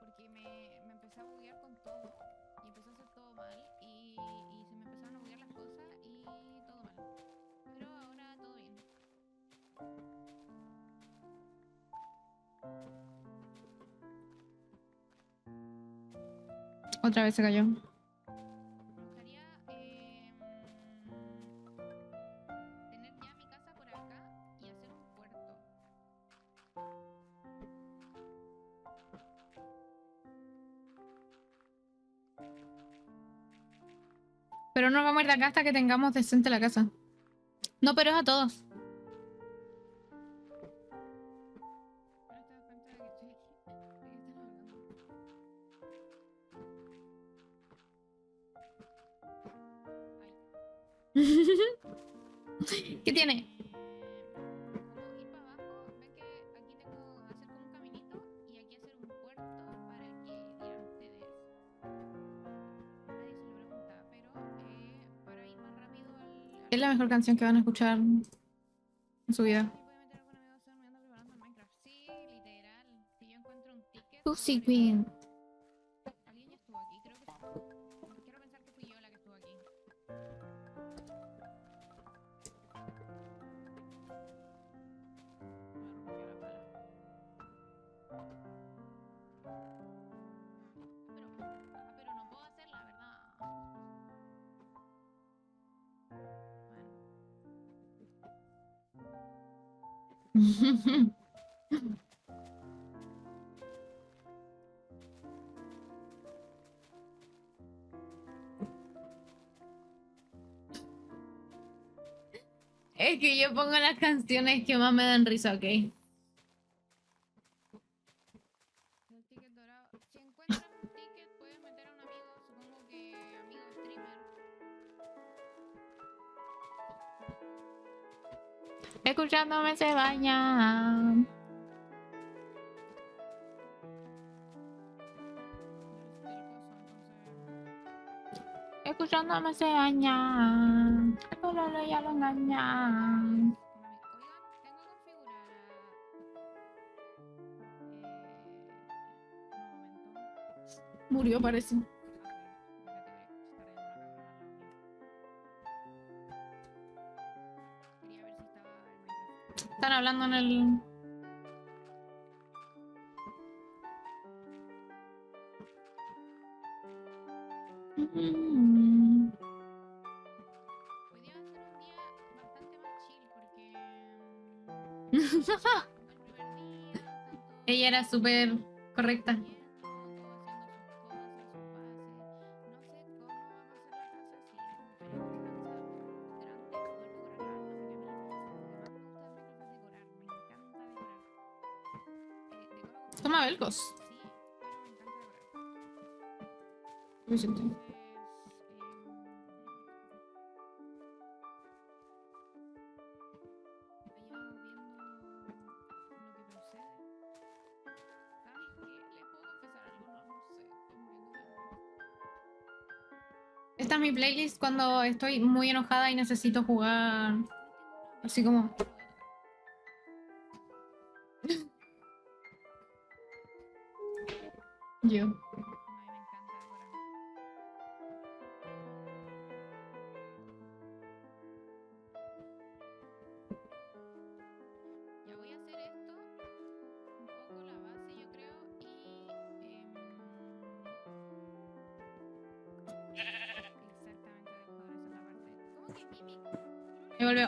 Speaker 2: Porque me empecé a buguear con todo y empezó a hacer todo mal y se me empezaron a buguear las cosas y todo mal. Pero ahora todo bien. Otra vez se cayó. Me gustaría tener ya mi casa por acá y hacer un puerto. Pero no vamos a ir de acá hasta que tengamos decente la casa. No, pero es a todos. ¿Qué tiene? Como ir para abajo, ven que aquí tengo hacer como un caminito y aquí hacer un puerto para que dirán ustedes. Nadie se lo pregunta, pero para ir más rápido al... Es la mejor canción que van a escuchar en su vida. Voy a meter algún amigo, me ando preparando el Minecraft. Sí, literal. Si yo encuentro un ticket... Pussy Queen. Alguien ya estuvo aquí, creo que... Quiero pensar que fui yo la que estuvo aquí. Pero no puedo hacer la verdad. Bueno. Es que yo pongo las canciones que más me dan risa, ¿ok? El ticket dorado. Si encuentran un ticket, pueden meter a un amigo, supongo que amigo streamer. Escuchándome se baña. Escuchándome se baña. Pero ya lo engañan. Murió, parece. Están hablando en el... Hoy día va a ser un día bastante más chill porque... Ella era súper correcta. Toma Belcos. Suficiente. Esta es mi playlist cuando estoy muy enojada y necesito jugar así como... Yo.
Speaker 3: No, a mí me encanta decorar. Ya voy a hacer esto, un poco la base yo creo, y exactamente dejo de esa la parte. ¿Cómo que Mimi?
Speaker 2: Me volvió.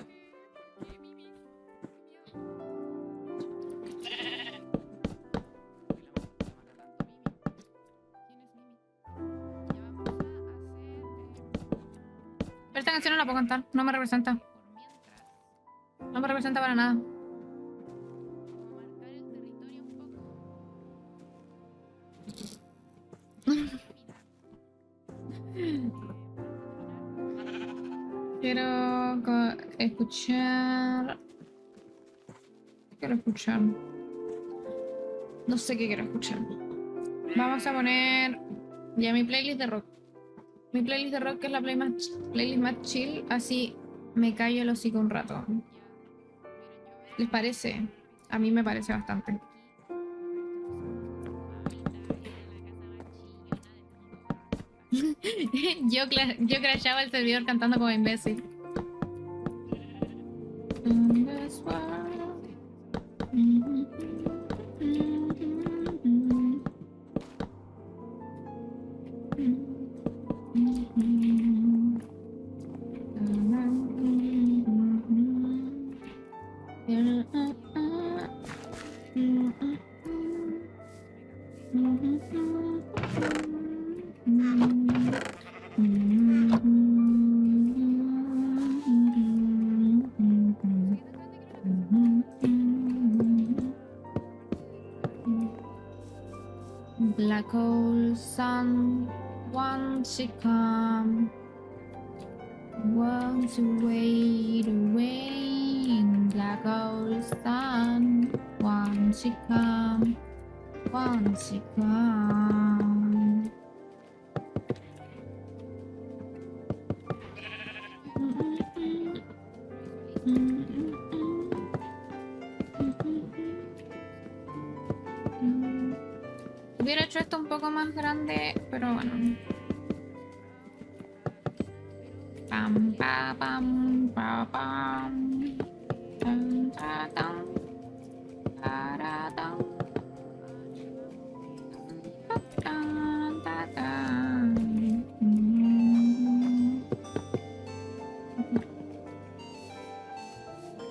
Speaker 3: ¿Por qué Mimi? ¡Qué miedo!
Speaker 2: Pero esta canción no la puedo cantar. No me representa. No me representa para nada. Quiero escuchar. ¿Qué quiero escuchar? No sé qué quiero escuchar. Vamos a poner ya mi playlist de rock. Mi playlist de rock, que es la playlist más chill, así me callo el hocico un rato. ¿Les parece? A mí me parece bastante. yo crashaba el servidor cantando como imbécil. Black hole sun, once you come, once you wait away. Black hole sun, once you come, once you come. Hubiera hecho esto un poco más grande, pero bueno. Pam, pa, pam, pa, pam. Tan, ta, tan. Ta, tan. Ta, tan, ta, tan.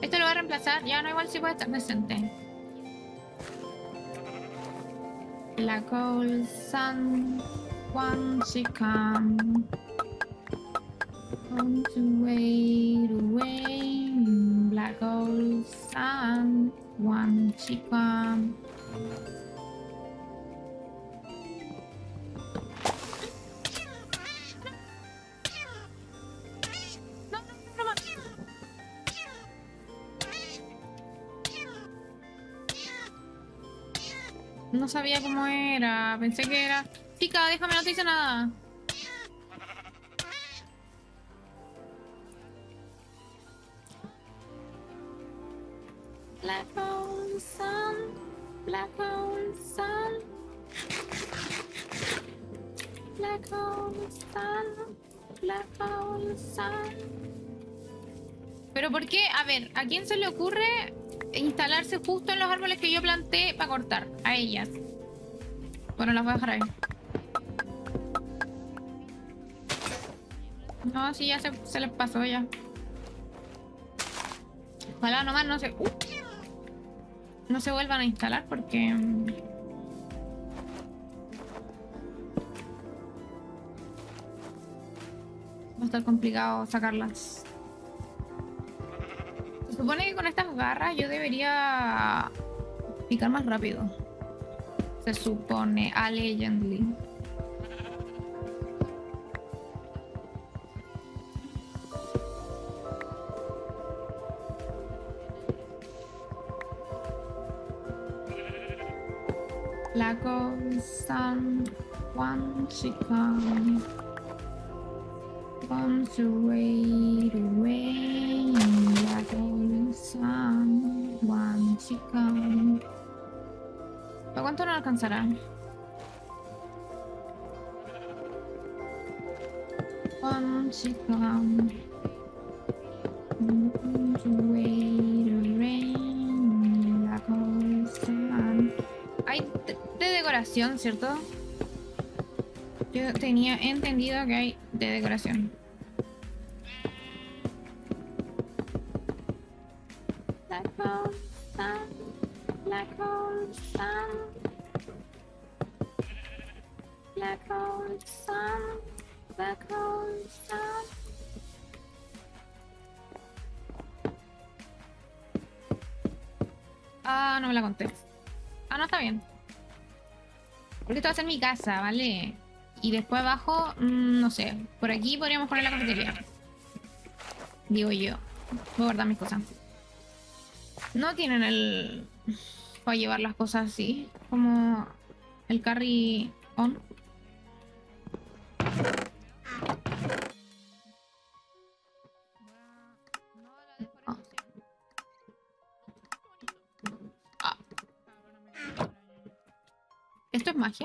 Speaker 2: Esto lo voy a reemplazar. Ya no, igual sí puede estar decente. Black hole sun, once you come, once you wait away. Black hole sun, once you come. No sabía cómo era. Pensé que era. Chica, déjame, no te hice nada. Black hole sun, black hole sun, black hole sun, black hole sun. Pero ¿por qué? A ver, ¿a quién se le ocurre instalarse justo en los árboles que yo planté para cortar? A ellas. Bueno, las voy a dejar ahí. No, sí, ya se les pasó ya. Ojalá nomás no se vuelvan a instalar porque va a estar complicado sacarlas. Se supone que con estas garras yo debería picar más rápido. Se supone, allegedly. Black hole sun, once you come, once you wait away. Black hole sun, once you come. ¿Para cuánto no alcanzará? Once you come, way to rain, la cosa. Hay de decoración, ¿cierto? Yo tenía entendido que hay de decoración. La cosa, la cosa, la cosa, la cosa. Ah, no me la conté. Ah, no, está bien. Porque esto va a ser mi casa, ¿vale? Y después abajo, no sé. Por aquí podríamos poner la cafetería. Digo yo. Voy a guardar mis cosas. No tienen el... para llevar las cosas así. Como el carry on.
Speaker 3: No a la deforestación.
Speaker 2: Ah,
Speaker 3: Qué bonito. Ah, perdóname.
Speaker 2: ¿esto es magia?